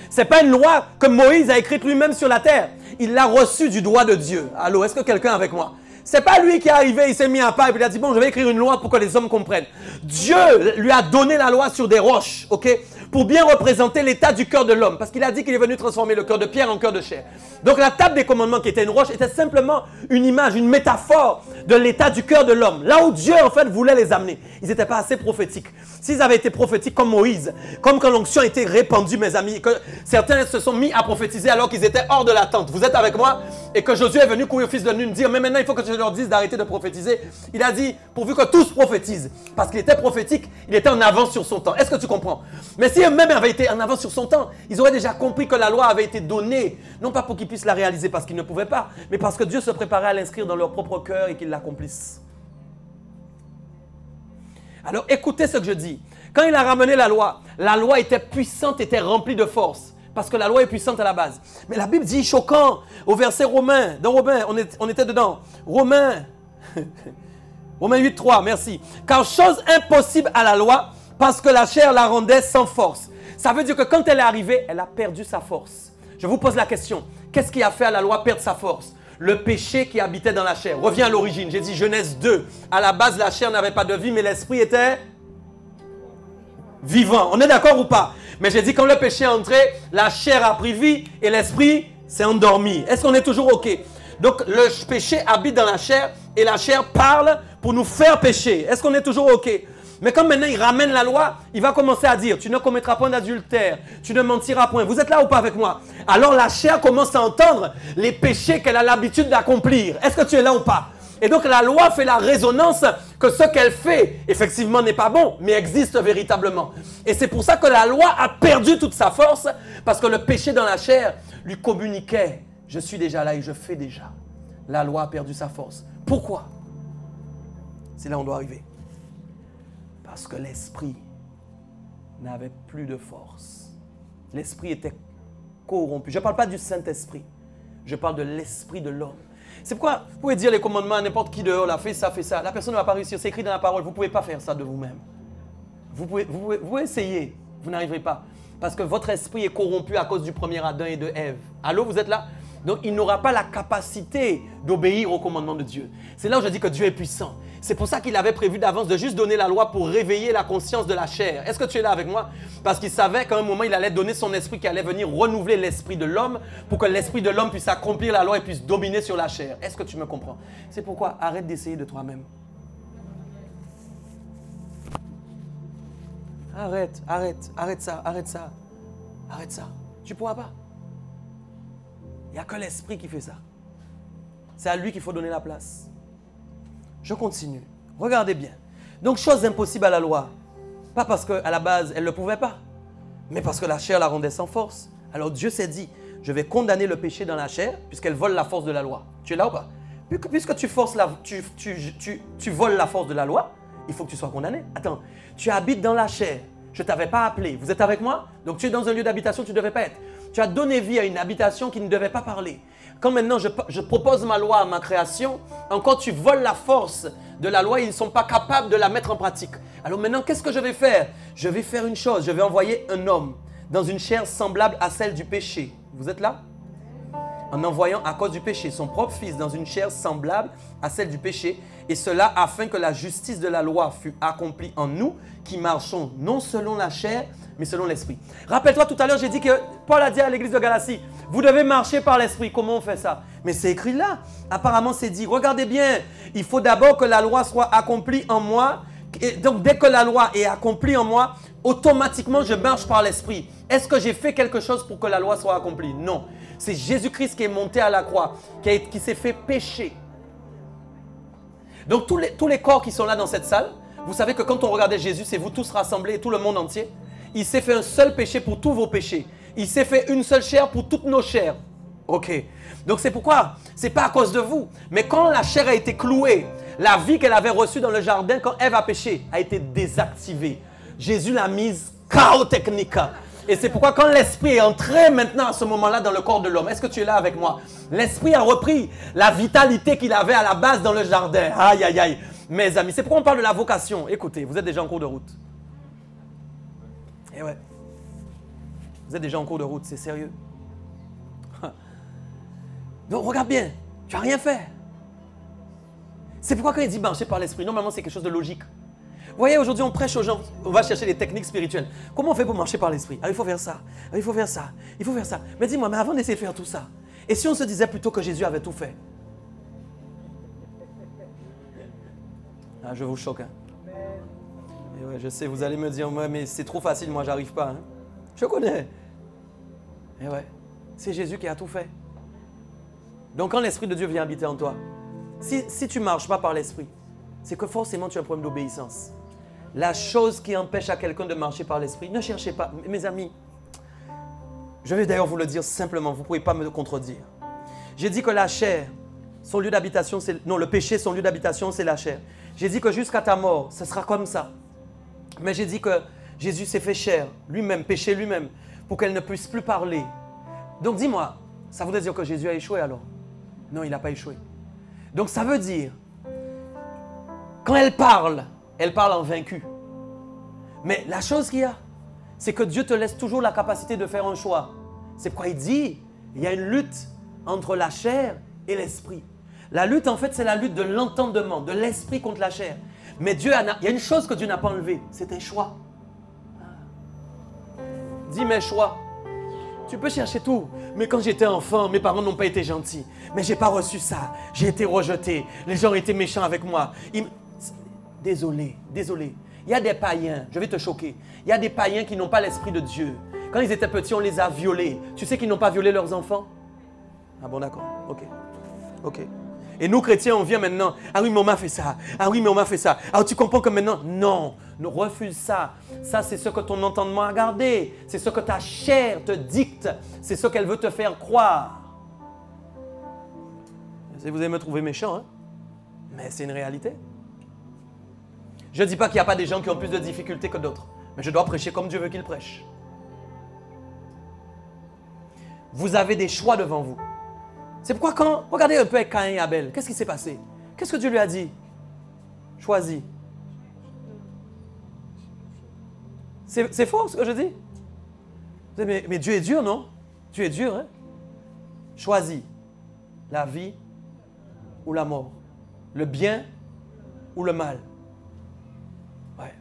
Ce n'est pas une loi que Moïse a écrite lui-même sur la terre. Il l'a reçue du doigt de Dieu. Allô, est-ce que quelqu'un est avec moi? Ce n'est pas lui qui est arrivé, il s'est mis à part et puis il a dit, bon, je vais écrire une loi pour que les hommes comprennent. Dieu lui a donné la loi sur des roches, ok? Pour bien représenter l'état du cœur de l'homme. Parce qu'il a dit qu'il est venu transformer le cœur de pierre en cœur de chair. Donc la table des commandements qui était une roche était simplement une image, une métaphore de l'état du cœur de l'homme. Là où Dieu en fait voulait les amener. Ils n'étaient pas assez prophétiques. S'ils avaient été prophétiques comme Moïse, comme quand l'onction a été répandue, mes amis, que certains se sont mis à prophétiser alors qu'ils étaient hors de la tente. Vous êtes avec moi? Et que Josué est venu courir au fils de Nun dire, mais maintenant il faut que tu leur dises d'arrêter de prophétiser. Il a dit, pourvu que tous prophétisent. Parce qu'il était prophétique, il était en avance sur son temps. Est-ce que tu comprends? Mais si eux-mêmes avaient été en avance sur son temps, ils auraient déjà compris que la loi avait été donnée, non pas pour qu'ils puissent la réaliser parce qu'ils ne pouvaient pas, mais parce que Dieu se préparait à l'inscrire dans leur propre cœur et qu'ils l'accomplissent. Alors écoutez ce que je dis. Quand il a ramené la loi était puissante, était remplie de force. Parce que la loi est puissante à la base. Mais la Bible dit choquant au verset Romain. Dans Romain, on était dedans. Romain 8.3, merci. Car chose impossible à la loi, parce que la chair la rendait sans force. Ça veut dire que quand elle est arrivée, elle a perdu sa force. Je vous pose la question. Qu'est-ce qui a fait à la loi perdre sa force? Le péché qui habitait dans la chair. Reviens à l'origine. J'ai dit Genèse 2. À la base, la chair n'avait pas de vie, mais l'esprit était vivant. On est d'accord ou pas? Mais j'ai dit quand le péché est entré, la chair a pris vie et l'esprit s'est endormi. Est-ce qu'on est toujours OK? Donc le péché habite dans la chair et la chair parle pour nous faire pécher. Est-ce qu'on est toujours OK? Mais comme maintenant il ramène la loi, il va commencer à dire, tu ne commettras point d'adultère, tu ne mentiras point. Vous êtes là ou pas avec moi? Alors la chair commence à entendre les péchés qu'elle a l'habitude d'accomplir. Est-ce que tu es là ou pas? Et donc la loi fait la résonance que ce qu'elle fait, effectivement, n'est pas bon, mais existe véritablement. Et c'est pour ça que la loi a perdu toute sa force, parce que le péché dans la chair lui communiquait, je suis déjà là et je fais déjà. La loi a perdu sa force. Pourquoi? C'est là où on doit arriver. Parce que l'esprit n'avait plus de force. L'esprit était corrompu. Je ne parle pas du Saint-Esprit. Je parle de l'esprit de l'homme. C'est pourquoi vous pouvez dire les commandements à n'importe qui dehors, là, fais ça, fais ça. La personne ne va pas réussir. C'est écrit dans la parole. Vous ne pouvez pas faire ça de vous-même. Vous pouvez essayer. Vous n'arriverez pas. Parce que votre esprit est corrompu à cause du premier Adam et de Ève. Allô, vous êtes là? Donc, il n'aura pas la capacité d'obéir aux commandements de Dieu. C'est là où je dis que Dieu est puissant. C'est pour ça qu'il avait prévu d'avance de juste donner la loi pour réveiller la conscience de la chair. Est-ce que tu es là avec moi? Parce qu'il savait qu'à un moment, il allait donner son esprit qui allait venir renouveler l'esprit de l'homme pour que l'esprit de l'homme puisse accomplir la loi et puisse dominer sur la chair. Est-ce que tu me comprends? C'est pourquoi arrête d'essayer de toi-même. Arrête ça. Arrête ça. Tu ne pourras pas. Il n'y a que l'esprit qui fait ça. C'est à lui qu'il faut donner la place. Je continue. Regardez bien. Donc, chose impossible à la loi. Pas parce qu'à la base, elle ne le pouvait pas, mais parce que la chair la rendait sans force. Alors, Dieu s'est dit, je vais condamner le péché dans la chair puisqu'elle vole la force de la loi. Tu es là ou pas? Puisque tu voles la force de la loi, il faut que tu sois condamné. Attends, tu habites dans la chair. Je ne t'avais pas appelé. Vous êtes avec moi? Donc, tu es dans un lieu d'habitation, tu ne devais pas être. Tu as donné vie à une habitation qui ne devait pas parler. Quand maintenant je propose ma loi à ma création, encore tu voles la force de la loi, ils ne sont pas capables de la mettre en pratique. Alors maintenant, qu'est-ce que je vais faire? Je vais faire une chose, je vais envoyer un homme dans une chair semblable à celle du péché. Vous êtes là? En envoyant à cause du péché son propre fils dans une chair semblable à celle du péché, et cela afin que la justice de la loi fût accomplie en nous, qui marchons non selon la chair, mais selon l'esprit. Rappelle-toi, tout à l'heure, j'ai dit que Paul a dit à l'église de Galatie, vous devez marcher par l'esprit. Comment on fait ça? Mais c'est écrit là. Apparemment, c'est dit, regardez bien, il faut d'abord que la loi soit accomplie en moi. Et donc, dès que la loi est accomplie en moi, automatiquement, je marche par l'esprit. Est-ce que j'ai fait quelque chose pour que la loi soit accomplie? Non. C'est Jésus-Christ qui est monté à la croix, qui s'est fait pécher. Donc, tous les corps qui sont là dans cette salle, vous savez que quand on regardait Jésus, c'est vous tous rassemblés, tout le monde entier. Il s'est fait un seul péché pour tous vos péchés. Il s'est fait une seule chair pour toutes nos chairs. Ok. Donc c'est pourquoi, ce n'est pas à cause de vous. Mais quand la chair a été clouée, la vie qu'elle avait reçue dans le jardin quand Ève a péché a été désactivée. Jésus l'a mise chaos technica. Et c'est pourquoi quand l'esprit est entré maintenant à ce moment-là dans le corps de l'homme, est-ce que tu es là avec moi? L'esprit a repris la vitalité qu'il avait à la base dans le jardin. Aïe, aïe, aïe. Mes amis, c'est pourquoi on parle de la vocation. Écoutez, vous êtes déjà en cours de route. Eh ouais. Vous êtes déjà en cours de route, c'est sérieux. Donc regarde bien, tu n'as rien fait. C'est pourquoi quand il dit marcher par l'esprit, normalement c'est quelque chose de logique. Vous voyez, aujourd'hui on prêche aux gens, on va chercher des techniques spirituelles. Comment on fait pour marcher par l'esprit? Il faut faire ça, il faut faire ça, il faut faire ça. Mais dis-moi, mais avant d'essayer de faire tout ça, et si on se disait plutôt que Jésus avait tout fait? Ah, je vous choque. Hein? Et ouais, je sais, vous allez me dire, ouais, mais c'est trop facile, moi j'arrive pas. Hein? Je connais. Et ouais, c'est Jésus qui a tout fait. Donc quand l'Esprit de Dieu vient habiter en toi, si tu ne marches pas par l'Esprit, c'est que forcément tu as un problème d'obéissance. La chose qui empêche à quelqu'un de marcher par l'Esprit, ne cherchez pas. Mes amis, je vais d'ailleurs vous le dire simplement, vous ne pouvez pas me contredire. J'ai dit que la chair, son lieu d'habitation, non, le péché, son lieu d'habitation, c'est la chair. J'ai dit que jusqu'à ta mort, ce sera comme ça. Mais j'ai dit que Jésus s'est fait chair, lui-même, péché lui-même, pour qu'elle ne puisse plus parler. Donc dis-moi, ça voudrait dire que Jésus a échoué alors? Non, il n'a pas échoué. Donc ça veut dire, quand elle parle en vaincu. Mais la chose qu'il y a, c'est que Dieu te laisse toujours la capacité de faire un choix. C'est pourquoi il dit, il y a une lutte entre la chair et l'esprit. La lutte, en fait, c'est la lutte de l'entendement, de l'esprit contre la chair. Mais Dieu, il y a une chose que Dieu n'a pas enlevée, c'est tes choix. Dis mes choix. Tu peux chercher tout. Mais quand j'étais enfant, mes parents n'ont pas été gentils. Mais je n'ai pas reçu ça. J'ai été rejeté. Les gens étaient méchants avec moi. Désolé, désolé. Il y a des païens, je vais te choquer. Il y a des païens qui n'ont pas l'esprit de Dieu. Quand ils étaient petits, on les a violés. Tu sais qu'ils n'ont pas violé leurs enfants? Ah bon, d'accord. Ok. Ok. Et nous, chrétiens, on vient maintenant. Ah oui, mais on m'a fait ça. Ah oui, mais on m'a fait ça. Alors tu comprends que maintenant, non, refuse ça. Ça, c'est ce que ton entendement a gardé. C'est ce que ta chair te dicte. C'est ce qu'elle veut te faire croire. Vous allez me trouver méchant, hein? Mais c'est une réalité. Je ne dis pas qu'il n'y a pas des gens qui ont plus de difficultés que d'autres. Mais je dois prêcher comme Dieu veut qu'il prêche. Vous avez des choix devant vous. C'est pourquoi quand, regardez un peu avec Caïn et Abel, qu'est-ce qui s'est passé? Qu'est-ce que Dieu lui a dit? Choisis. C'est faux ce que je dis? Mais Dieu est dur, non? Dieu est dur, hein? Choisis la vie ou la mort, le bien ou le mal. Ouais.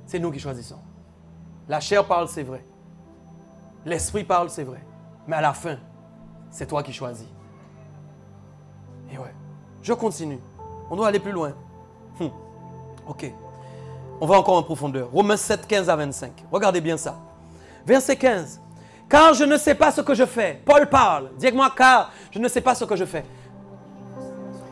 C'est nous qui choisissons. La chair parle, c'est vrai. L'esprit parle, c'est vrai. Mais à la fin, c'est toi qui choisis. Et ouais, je continue. On doit aller plus loin. Ok. On va encore en profondeur. Romains 7, 15 à 25. Regardez bien ça. Verset 15. Car je ne sais pas ce que je fais. Paul parle. Dis avec moi, car je ne sais pas ce que je fais.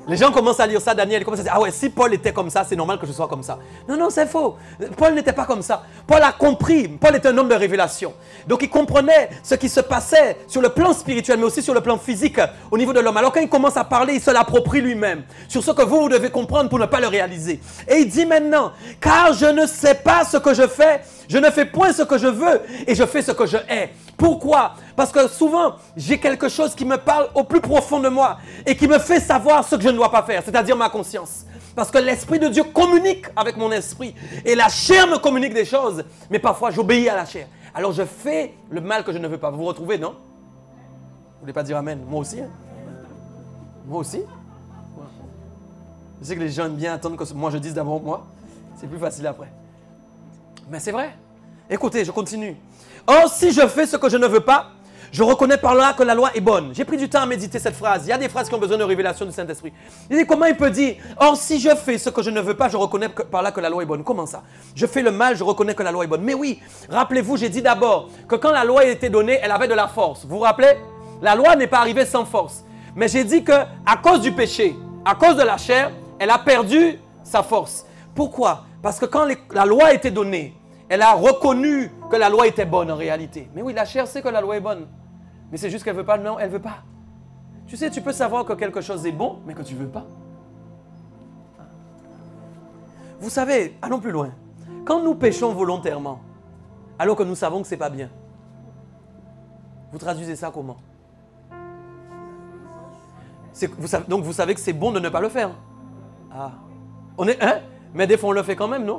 Les gens commencent à lire ça, Daniel, ils commencent à dire, ah ouais, si Paul était comme ça, c'est normal que je sois comme ça. Non, non, c'est faux. Paul n'était pas comme ça. Paul a compris. Paul est un homme de révélation. Donc il comprenait ce qui se passait sur le plan spirituel, mais aussi sur le plan physique au niveau de l'homme. Alors quand il commence à parler, il se l'approprie lui-même sur ce que vous devez comprendre pour ne pas le réaliser. Et il dit maintenant, car je ne sais pas ce que je fais, je ne fais point ce que je veux et je fais ce que je hais. Pourquoi? Parce que souvent, j'ai quelque chose qui me parle au plus profond de moi et qui me fait savoir ce que je ne dois pas faire, c'est-à-dire ma conscience. Parce que l'Esprit de Dieu communique avec mon esprit et la chair me communique des choses, mais parfois j'obéis à la chair. Alors je fais le mal que je ne veux pas. Vous vous retrouvez, non? Vous ne voulez pas dire amen? Moi aussi. Hein? Moi aussi. Je sais que les gens aiment bien attendre que moi je dise d'abord moi. C'est plus facile après. Mais c'est vrai. Écoutez, je continue. Or, si je fais ce que je ne veux pas, je reconnais par là que la loi est bonne. J'ai pris du temps à méditer cette phrase. Il y a des phrases qui ont besoin de révélation du Saint-Esprit. Il dit, comment il peut dire, or, si je fais ce que je ne veux pas, je reconnais par là que la loi est bonne. Comment ça? Je fais le mal, je reconnais que la loi est bonne. Mais oui, rappelez-vous, j'ai dit d'abord que quand la loi a été donnée, elle avait de la force. Vous vous rappelez? La loi n'est pas arrivée sans force. Mais j'ai dit qu'à cause du péché, à cause de la chair, elle a perdu sa force. Pourquoi? Parce que quand la loi a été donnée, elle a reconnu que la loi était bonne en réalité. Mais oui, la chair sait que la loi est bonne. Mais c'est juste qu'elle ne veut pas. Non, elle ne veut pas. Tu sais, tu peux savoir que quelque chose est bon, mais que tu ne veux pas. Vous savez, allons plus loin. Quand nous péchons volontairement, alors que nous savons que ce n'est pas bien. Vous traduisez ça comment? Donc vous savez que c'est bon de ne pas le faire. Ah. Mais des fois on le fait quand même, non?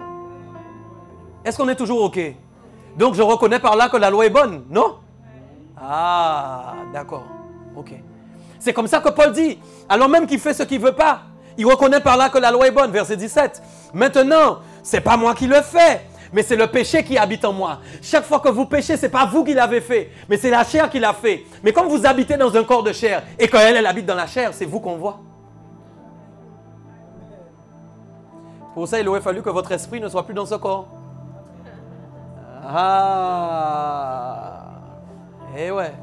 Est-ce qu'on est toujours OK? Donc je reconnais par là que la loi est bonne, non? Ah, d'accord. OK. C'est comme ça que Paul dit. Alors même qu'il fait ce qu'il ne veut pas, il reconnaît par là que la loi est bonne. Verset 17. Maintenant, ce n'est pas moi qui le fais, mais c'est le péché qui habite en moi. Chaque fois que vous péchez, ce n'est pas vous qui l'avez fait, mais c'est la chair qui l'a fait. Mais comme vous habitez dans un corps de chair et qu'elle habite dans la chair, c'est vous qu'on voit. Pour ça, il aurait fallu que votre esprit ne soit plus dans ce corps. Ah. Eh ouais.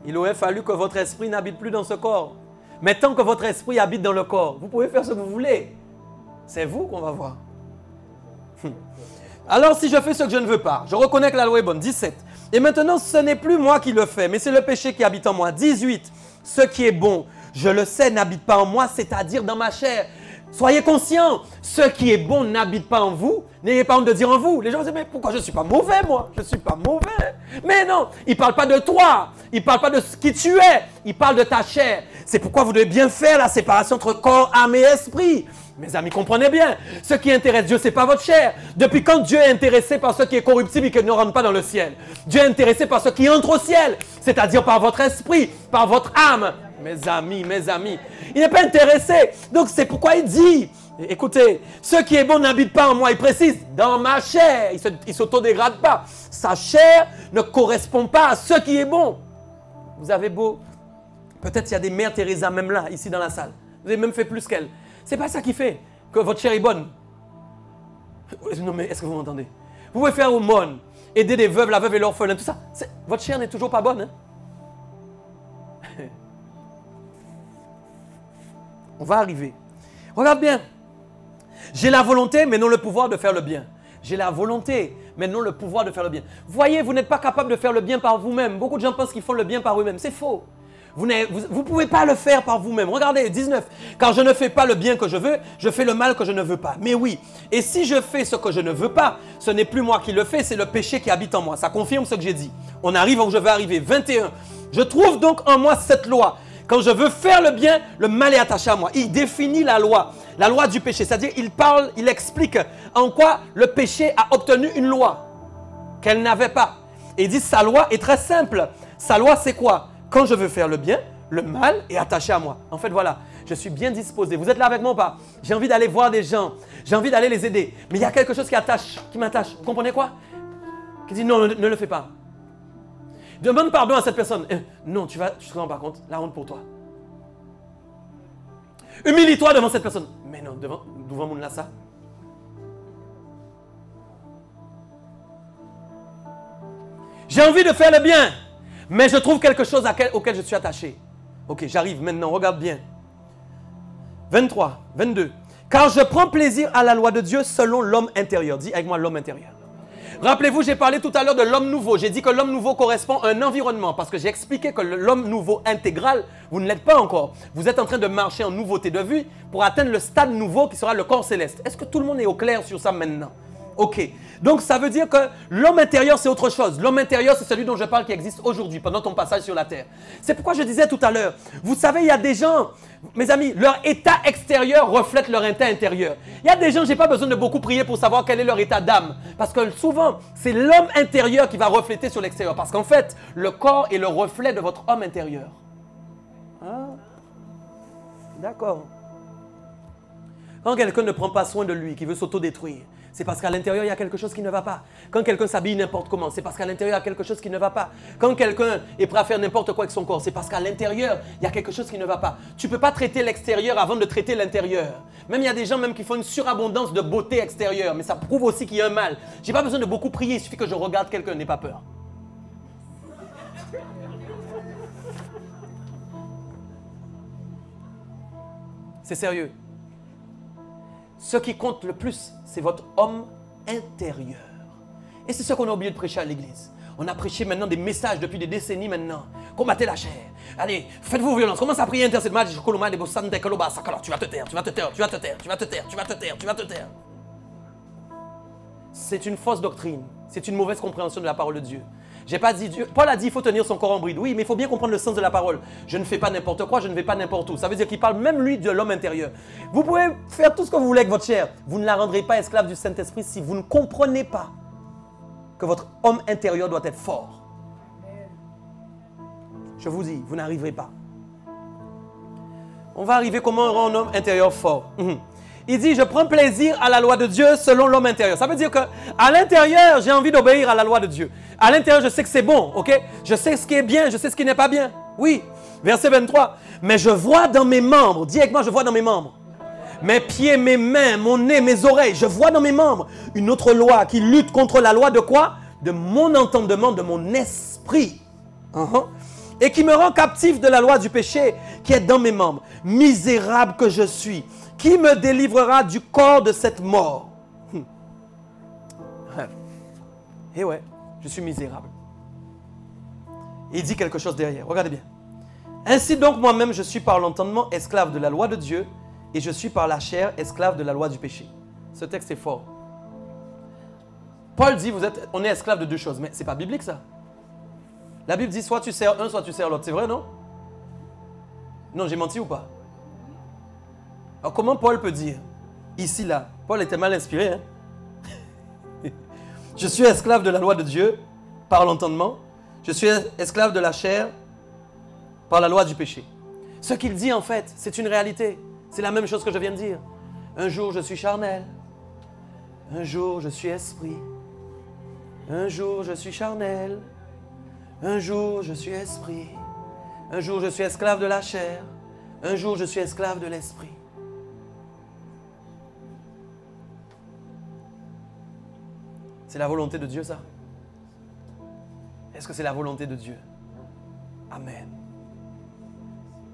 Il aurait fallu que votre esprit n'habite plus dans ce corps. Mais tant que votre esprit habite dans le corps, vous pouvez faire ce que vous voulez. C'est vous qu'on va voir. Alors si je fais ce que je ne veux pas, je reconnais que la loi est bonne. 17. Et maintenant, ce n'est plus moi qui le fais, mais c'est le péché qui habite en moi. 18. Ce qui est bon, je le sais, n'habite pas en moi, c'est-à-dire dans ma chair. Soyez conscients, ce qui est bon n'habite pas en vous. N'ayez pas honte de dire en vous. Les gens disent, mais pourquoi je ne suis pas mauvais, moi? Je ne suis pas mauvais. Mais non, il ne parle pas de toi. Il ne parle pas de ce qui tu es. Il parle de ta chair. C'est pourquoi vous devez bien faire la séparation entre corps, âme et esprit. Mes amis, comprenez bien. Ce qui intéresse Dieu, ce n'est pas votre chair. Depuis quand Dieu est intéressé par ce qui est corruptible et qui ne rentre pas dans le ciel? Dieu est intéressé par ce qui entre au ciel, c'est-à-dire par votre esprit, par votre âme. Mes amis, il n'est pas intéressé. Donc c'est pourquoi il dit, écoutez, ce qui est bon n'habite pas en moi. Il précise, dans ma chair. Il ne s'autodégrade pas. Sa chair ne correspond pas à ce qui est bon. Vous avez beau, peut-être il y a des mères Teresa même là, ici dans la salle. Vous avez même fait plus qu'elle. C'est pas ça qui fait que votre chair est bonne. Non mais est-ce que vous m'entendez? Vous pouvez faire aumône, aider des veuves, la veuve et l'orphelin, tout ça. Votre chair n'est toujours pas bonne. Hein? On va arriver. Regarde bien. J'ai la volonté, mais non le pouvoir de faire le bien. J'ai la volonté, mais non le pouvoir de faire le bien. Voyez, vous n'êtes pas capable de faire le bien par vous-même. Beaucoup de gens pensent qu'ils font le bien par eux-mêmes. C'est faux. Vous ne pouvez pas le faire par vous-même. Regardez, 19. Car je ne fais pas le bien que je veux, je fais le mal que je ne veux pas. Mais oui, et si je fais ce que je ne veux pas, ce n'est plus moi qui le fais, c'est le péché qui habite en moi. Ça confirme ce que j'ai dit. On arrive où je vais arriver. 21. Je trouve donc en moi cette loi. Quand je veux faire le bien, le mal est attaché à moi. Il définit la loi du péché. C'est-à-dire, il explique en quoi le péché a obtenu une loi qu'elle n'avait pas. Et il dit, sa loi est très simple. Sa loi, c'est quoi? Quand je veux faire le bien, le mal est attaché à moi. En fait, voilà, je suis bien disposé. Vous êtes là avec moi ou pas? J'ai envie d'aller voir des gens. J'ai envie d'aller les aider. Mais il y a quelque chose qui m'attache. Vous comprenez quoi? Qui dit, non, ne le fais pas. Demande pardon à cette personne. Non, tu te rends pas compte, la honte pour toi. Humilie-toi devant cette personne. Mais non, devant mon lassa. J'ai envie de faire le bien, mais je trouve quelque chose auquel je suis attaché. Ok, j'arrive maintenant, regarde bien. 23, 22. Car je prends plaisir à la loi de Dieu selon l'homme intérieur. Dis avec moi l'homme intérieur. Rappelez-vous, j'ai parlé tout à l'heure de l'homme nouveau. J'ai dit que l'homme nouveau correspond à un environnement parce que j'ai expliqué que l'homme nouveau intégral, vous ne l'êtes pas encore. Vous êtes en train de marcher en nouveauté de vue pour atteindre le stade nouveau qui sera le corps céleste. Est-ce que tout le monde est au clair sur ça maintenant? Ok. Donc ça veut dire que l'homme intérieur, c'est autre chose. L'homme intérieur, c'est celui dont je parle qui existe aujourd'hui pendant ton passage sur la terre. C'est pourquoi je disais tout à l'heure, vous savez, il y a des gens, mes amis, leur état extérieur reflète leur état intérieur. Il y a des gens, je n'ai pas besoin de beaucoup prier pour savoir quel est leur état d'âme. Parce que souvent, c'est l'homme intérieur qui va refléter sur l'extérieur. Parce qu'en fait, le corps est le reflet de votre homme intérieur. Ah, d'accord. Quand quelqu'un ne prend pas soin de lui, qui veut s'autodétruire, c'est parce qu'à l'intérieur, il y a quelque chose qui ne va pas. Quand quelqu'un s'habille n'importe comment, c'est parce qu'à l'intérieur, il y a quelque chose qui ne va pas. Quand quelqu'un est prêt à faire n'importe quoi avec son corps, c'est parce qu'à l'intérieur, il y a quelque chose qui ne va pas. Tu ne peux pas traiter l'extérieur avant de traiter l'intérieur. Même il y a des gens même qui font une surabondance de beauté extérieure, mais ça prouve aussi qu'il y a un mal. Je n'ai pas besoin de beaucoup prier, il suffit que je regarde quelqu'un, n'aie pas peur. C'est sérieux. Ce qui compte le plus, c'est votre homme intérieur. Et c'est ce qu'on a oublié de prêcher à l'église. On a prêché maintenant des messages depuis des décennies maintenant. Combattez la chair. Allez, faites-vous violence. Commence à prier, intercède. Tu vas te taire, tu vas te taire, tu vas te taire. C'est une fausse doctrine. C'est une mauvaise compréhension de la parole de Dieu. J'ai pas dit Dieu. Paul a dit il faut tenir son corps en bride. Oui, mais il faut bien comprendre le sens de la parole. Je ne fais pas n'importe quoi, je ne vais pas n'importe où. Ça veut dire qu'il parle même lui de l'homme intérieur. Vous pouvez faire tout ce que vous voulez avec votre chair. Vous ne la rendrez pas esclave du Saint-Esprit si vous ne comprenez pas que votre homme intérieur doit être fort. Je vous dis, vous n'arriverez pas. On va arriver comment rendre un homme intérieur fort. Il dit, je prends plaisir à la loi de Dieu selon l'homme intérieur. Ça veut dire qu'à l'intérieur, j'ai envie d'obéir à la loi de Dieu. À l'intérieur, je sais que c'est bon, ok? Je sais ce qui est bien, je sais ce qui n'est pas bien. Oui. Verset 23. Mais je vois dans mes membres, dis avec moi, je vois dans mes membres. Mes pieds, mes mains, mon nez, mes oreilles, je vois dans mes membres une autre loi qui lutte contre la loi de quoi? De mon entendement, de mon esprit. Et qui me rend captif de la loi du péché qui est dans mes membres. Misérable que je suis. Qui me délivrera du corps de cette mort? Eh ouais, je suis misérable. Il dit quelque chose derrière. Regardez bien. Ainsi donc, moi-même, je suis par l'entendement esclave de la loi de Dieu et je suis par la chair esclave de la loi du péché. Ce texte est fort. Paul dit, on est esclave de deux choses. Mais ce n'est pas biblique, ça. La Bible dit, soit tu sers un, soit tu sers l'autre. C'est vrai, non? Non, j'ai menti ou pas? Alors, comment Paul peut dire, ici, là, Paul était mal inspiré, hein? Je suis esclave de la loi de Dieu par l'entendement. Je suis esclave de la chair par la loi du péché. Ce qu'il dit, en fait, c'est une réalité. C'est la même chose que je viens de dire. Un jour, je suis charnel. Un jour, je suis esprit. Un jour, je suis charnel. Un jour, je suis esprit. Un jour, je suis esclave de la chair. Un jour, je suis esclave de l'esprit. C'est la volonté de Dieu, ça? Est-ce que c'est la volonté de Dieu? Amen.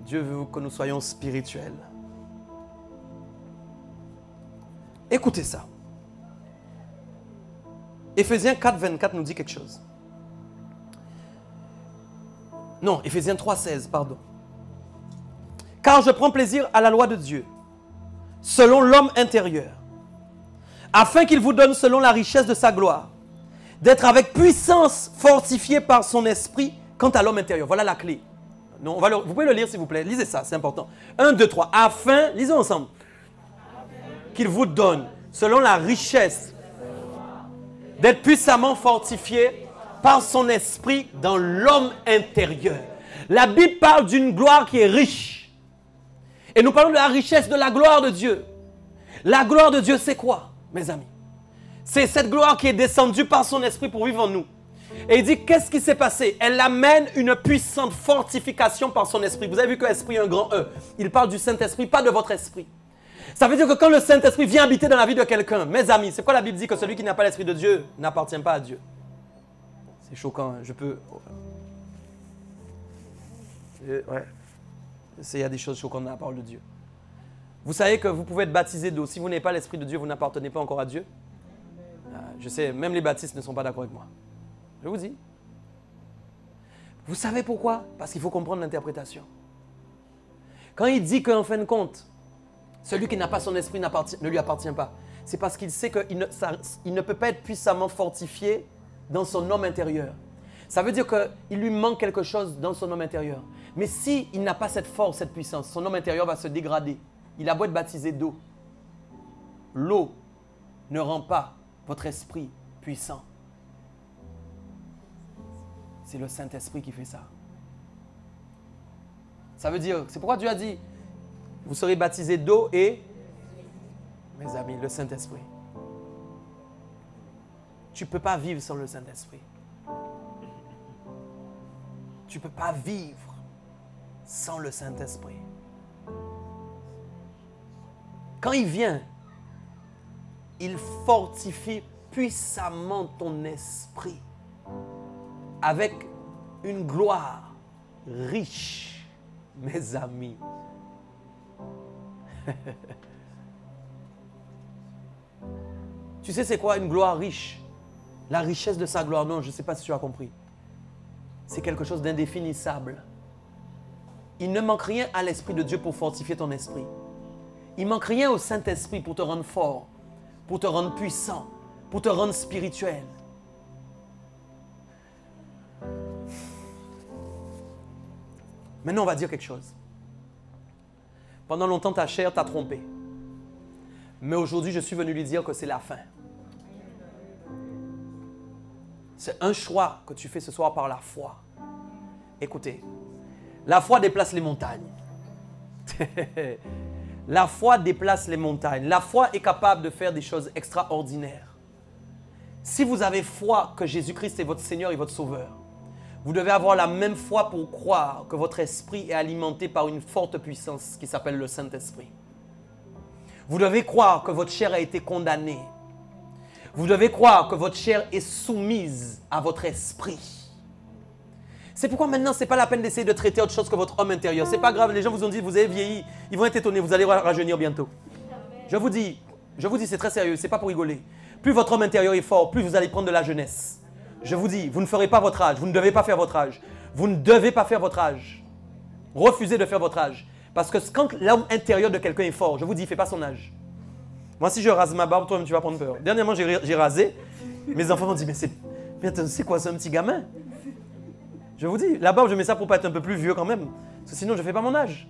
Dieu veut que nous soyons spirituels. Écoutez ça. Éphésiens 4, 24 nous dit quelque chose. Non, Éphésiens 3, 16, pardon. Car je prends plaisir à la loi de Dieu, selon l'homme intérieur, afin qu'il vous donne selon la richesse de sa gloire, d'être avec puissance fortifié par son esprit quant à l'homme intérieur. Voilà la clé. Non, vous pouvez le lire s'il vous plaît. Lisez ça, c'est important. 1, 2, 3. Afin, lisez ensemble. Qu'il vous donne selon la richesse d'être puissamment fortifié par son esprit dans l'homme intérieur. La Bible parle d'une gloire qui est riche. Et nous parlons de la richesse de la gloire de Dieu. La gloire de Dieu, c'est quoi, mes amis? C'est cette gloire qui est descendue par son esprit pour vivre en nous. Et il dit, qu'est-ce qui s'est passé? Elle amène une puissante fortification par son esprit. Vous avez vu que esprit, un grand E. Il parle du Saint-Esprit, pas de votre esprit. Ça veut dire que quand le Saint-Esprit vient habiter dans la vie de quelqu'un, mes amis, c'est quoi la Bible dit? Que celui qui n'a pas l'Esprit de Dieu n'appartient pas à Dieu. C'est choquant, hein? Je peux... Ouais. Il y a des choses choquantes dans la parole de Dieu. Vous savez que vous pouvez être baptisé d'eau. Si vous n'avez pas l'Esprit de Dieu, vous n'appartenez pas encore à Dieu. Je sais, même les baptistes ne sont pas d'accord avec moi. Je vous dis. Vous savez pourquoi? Parce qu'il faut comprendre l'interprétation. Quand il dit qu'en fin de compte, celui qui n'a pas son esprit ne lui appartient pas, c'est parce qu'il sait qu'il ne peut pas être puissamment fortifié dans son homme intérieur. Ça veut dire qu'il lui manque quelque chose dans son homme intérieur. Mais s'il n'a pas cette force, cette puissance, son homme intérieur va se dégrader. Il a beau être baptisé d'eau. L'eau ne rend pas votre esprit puissant. C'est le Saint-Esprit qui fait ça. Ça veut dire, c'est pourquoi Dieu a dit, vous serez baptisés d'eau et, mes amis, le Saint-Esprit. Tu ne peux pas vivre sans le Saint-Esprit. Tu ne peux pas vivre sans le Saint-Esprit. Quand il vient, il fortifie puissamment ton esprit avec une gloire riche, mes amis. Tu sais c'est quoi une gloire riche? La richesse de sa gloire, non, je ne sais pas si tu as compris. C'est quelque chose d'indéfinissable. Il ne manque rien à l'Esprit de Dieu pour fortifier ton esprit. Il ne manque rien au Saint-Esprit pour te rendre fort, pour te rendre puissant, pour te rendre spirituel. Maintenant, on va dire quelque chose. Pendant longtemps, ta chair t'a trompé. Mais aujourd'hui, je suis venu lui dire que c'est la fin. C'est un choix que tu fais ce soir par la foi. Écoutez, la foi déplace les montagnes. La foi déplace les montagnes. La foi est capable de faire des choses extraordinaires. Si vous avez foi que Jésus-Christ est votre Seigneur et votre Sauveur, vous devez avoir la même foi pour croire que votre esprit est alimenté par une forte puissance qui s'appelle le Saint-Esprit. Vous devez croire que votre chair a été condamnée. Vous devez croire que votre chair est soumise à votre esprit. C'est pourquoi maintenant, ce n'est pas la peine d'essayer de traiter autre chose que votre homme intérieur. Ce n'est pas grave, les gens vous ont dit, vous avez vieilli, ils vont être étonnés, vous allez rajeunir bientôt. Je vous dis, c'est très sérieux, ce n'est pas pour rigoler. Plus votre homme intérieur est fort, plus vous allez prendre de la jeunesse. Je vous dis, vous ne ferez pas votre âge, vous ne devez pas faire votre âge. Vous ne devez pas faire votre âge. Refusez de faire votre âge. Parce que quand l'homme intérieur de quelqu'un est fort, je vous dis, il ne fait pas son âge. Moi, si je rase ma barbe, toi-même, tu vas prendre peur. Dernièrement, j'ai rasé. Mes enfants m'ont dit, mais c'est quoi, c'est un petit gamin? Je vous dis, la barbe, je mets ça pour pas être un peu plus vieux quand même. Parce que sinon, je ne fais pas mon âge.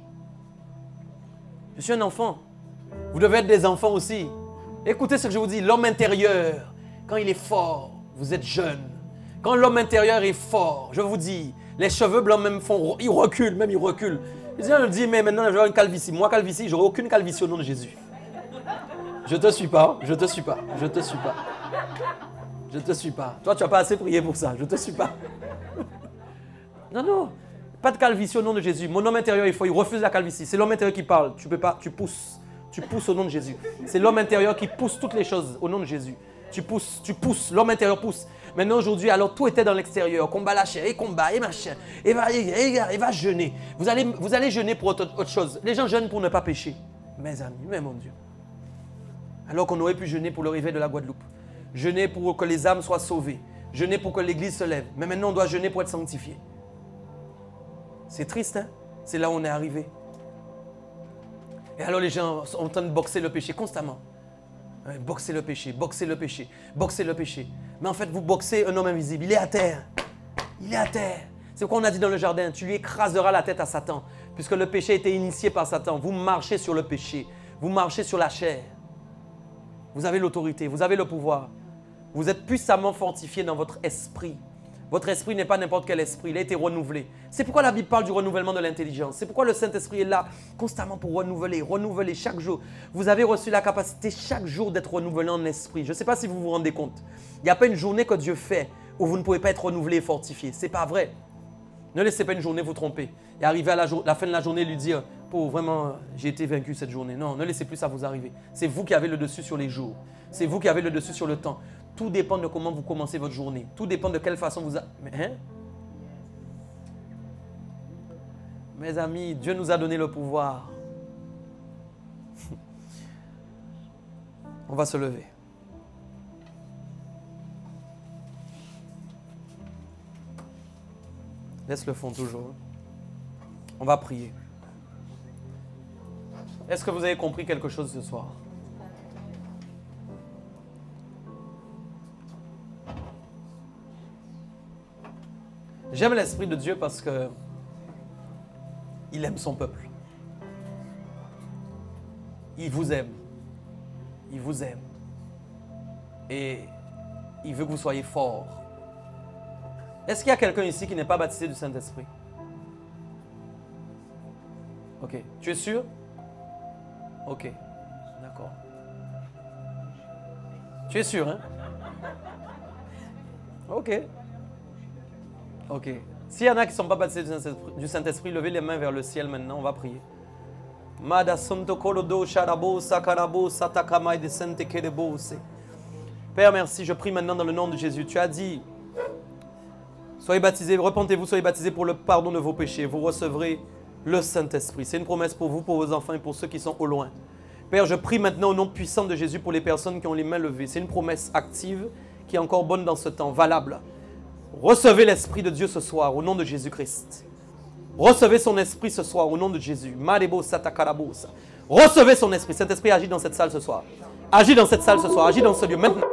Je suis un enfant. Vous devez être des enfants aussi. Écoutez ce que je vous dis. L'homme intérieur, quand il est fort, vous êtes jeune. Quand l'homme intérieur est fort, je vous dis, les cheveux blancs même ils reculent, Je me dis, mais maintenant, je vais avoir une calvitie. Moi, calvitie, je n'aurai aucune calvitie au nom de Jésus. Je te suis pas. Toi, tu n'as pas assez prié pour ça. Je te suis pas. Non. Pas de calvitie au nom de Jésus. Mon homme intérieur, il refuse la calvitie. C'est l'homme intérieur qui parle. Tu peux pas, tu pousses. Tu pousses au nom de Jésus. C'est l'homme intérieur qui pousse toutes les choses au nom de Jésus. Tu pousses. L'homme intérieur pousse. Maintenant, aujourd'hui, alors tout était dans l'extérieur. Combat la chair, et combat, et machin. Et va jeûner. Vous allez jeûner pour autre chose. Les gens jeûnent pour ne pas pécher. Mes amis, mais mon Dieu. Alors qu'on aurait pu jeûner pour le réveil de la Guadeloupe. Jeûner pour que les âmes soient sauvées. Jeûner pour que l'église se lève. Mais maintenant, on doit jeûner pour être sanctifié. C'est triste, hein? C'est là où on est arrivé. Et alors les gens sont en train de boxer le péché constamment. Boxer le péché. Mais en fait, vous boxez un homme invisible. Il est à terre. C'est quoi on a dit dans le jardin? Tu lui écraseras la tête à Satan. Puisque le péché a été initié par Satan. Vous marchez sur le péché. Vous marchez sur la chair. Vous avez l'autorité. Vous avez le pouvoir. Vous êtes puissamment fortifié dans votre esprit. Votre esprit n'est pas n'importe quel esprit, il a été renouvelé. C'est pourquoi la Bible parle du renouvellement de l'intelligence. C'est pourquoi le Saint-Esprit est là constamment pour renouveler chaque jour. Vous avez reçu la capacité chaque jour d'être renouvelé en esprit. Je ne sais pas si vous vous rendez compte. Il n'y a pas une journée que Dieu fait où vous ne pouvez pas être renouvelé et fortifié. Ce n'est pas vrai. Ne laissez pas une journée vous tromper. Et arriver à la fin de la journée lui dire « Pour vraiment, j'ai été vaincu cette journée ». Non, ne laissez plus ça vous arriver. C'est vous qui avez le dessus sur les jours. C'est vous qui avez le dessus sur le temps. Tout dépend de comment vous commencez votre journée. Tout dépend de quelle façon vous... Mes amis, Dieu nous a donné le pouvoir. On va se lever. Laisse le fond toujours. On va prier. Est-ce que vous avez compris quelque chose ce soir? J'aime l'Esprit de Dieu parce que il aime son peuple. Il vous aime. Il vous aime. Et il veut que vous soyez forts. Est-ce qu'il y a quelqu'un ici qui n'est pas baptisé du Saint-Esprit? Ok. Tu es sûr? Ok. D'accord. Tu es sûr, hein? Ok. Ok. S'il y en a qui ne sont pas baptisés du Saint-Esprit, levez les mains vers le ciel maintenant, on va prier. Père, merci, je prie maintenant dans le nom de Jésus. Tu as dit, soyez baptisés, repentez-vous, soyez baptisés pour le pardon de vos péchés. Vous recevrez le Saint-Esprit. C'est une promesse pour vous, pour vos enfants et pour ceux qui sont au loin. Père, je prie maintenant au nom puissant de Jésus pour les personnes qui ont les mains levées. C'est une promesse active qui est encore bonne dans ce temps, valable. Recevez l'Esprit de Dieu ce soir au nom de Jésus-Christ. Recevez son Esprit ce soir au nom de Jésus. Recevez son Esprit. Cet Esprit agit dans cette salle ce soir. Agis dans cette salle ce soir. Agis dans ce lieu maintenant.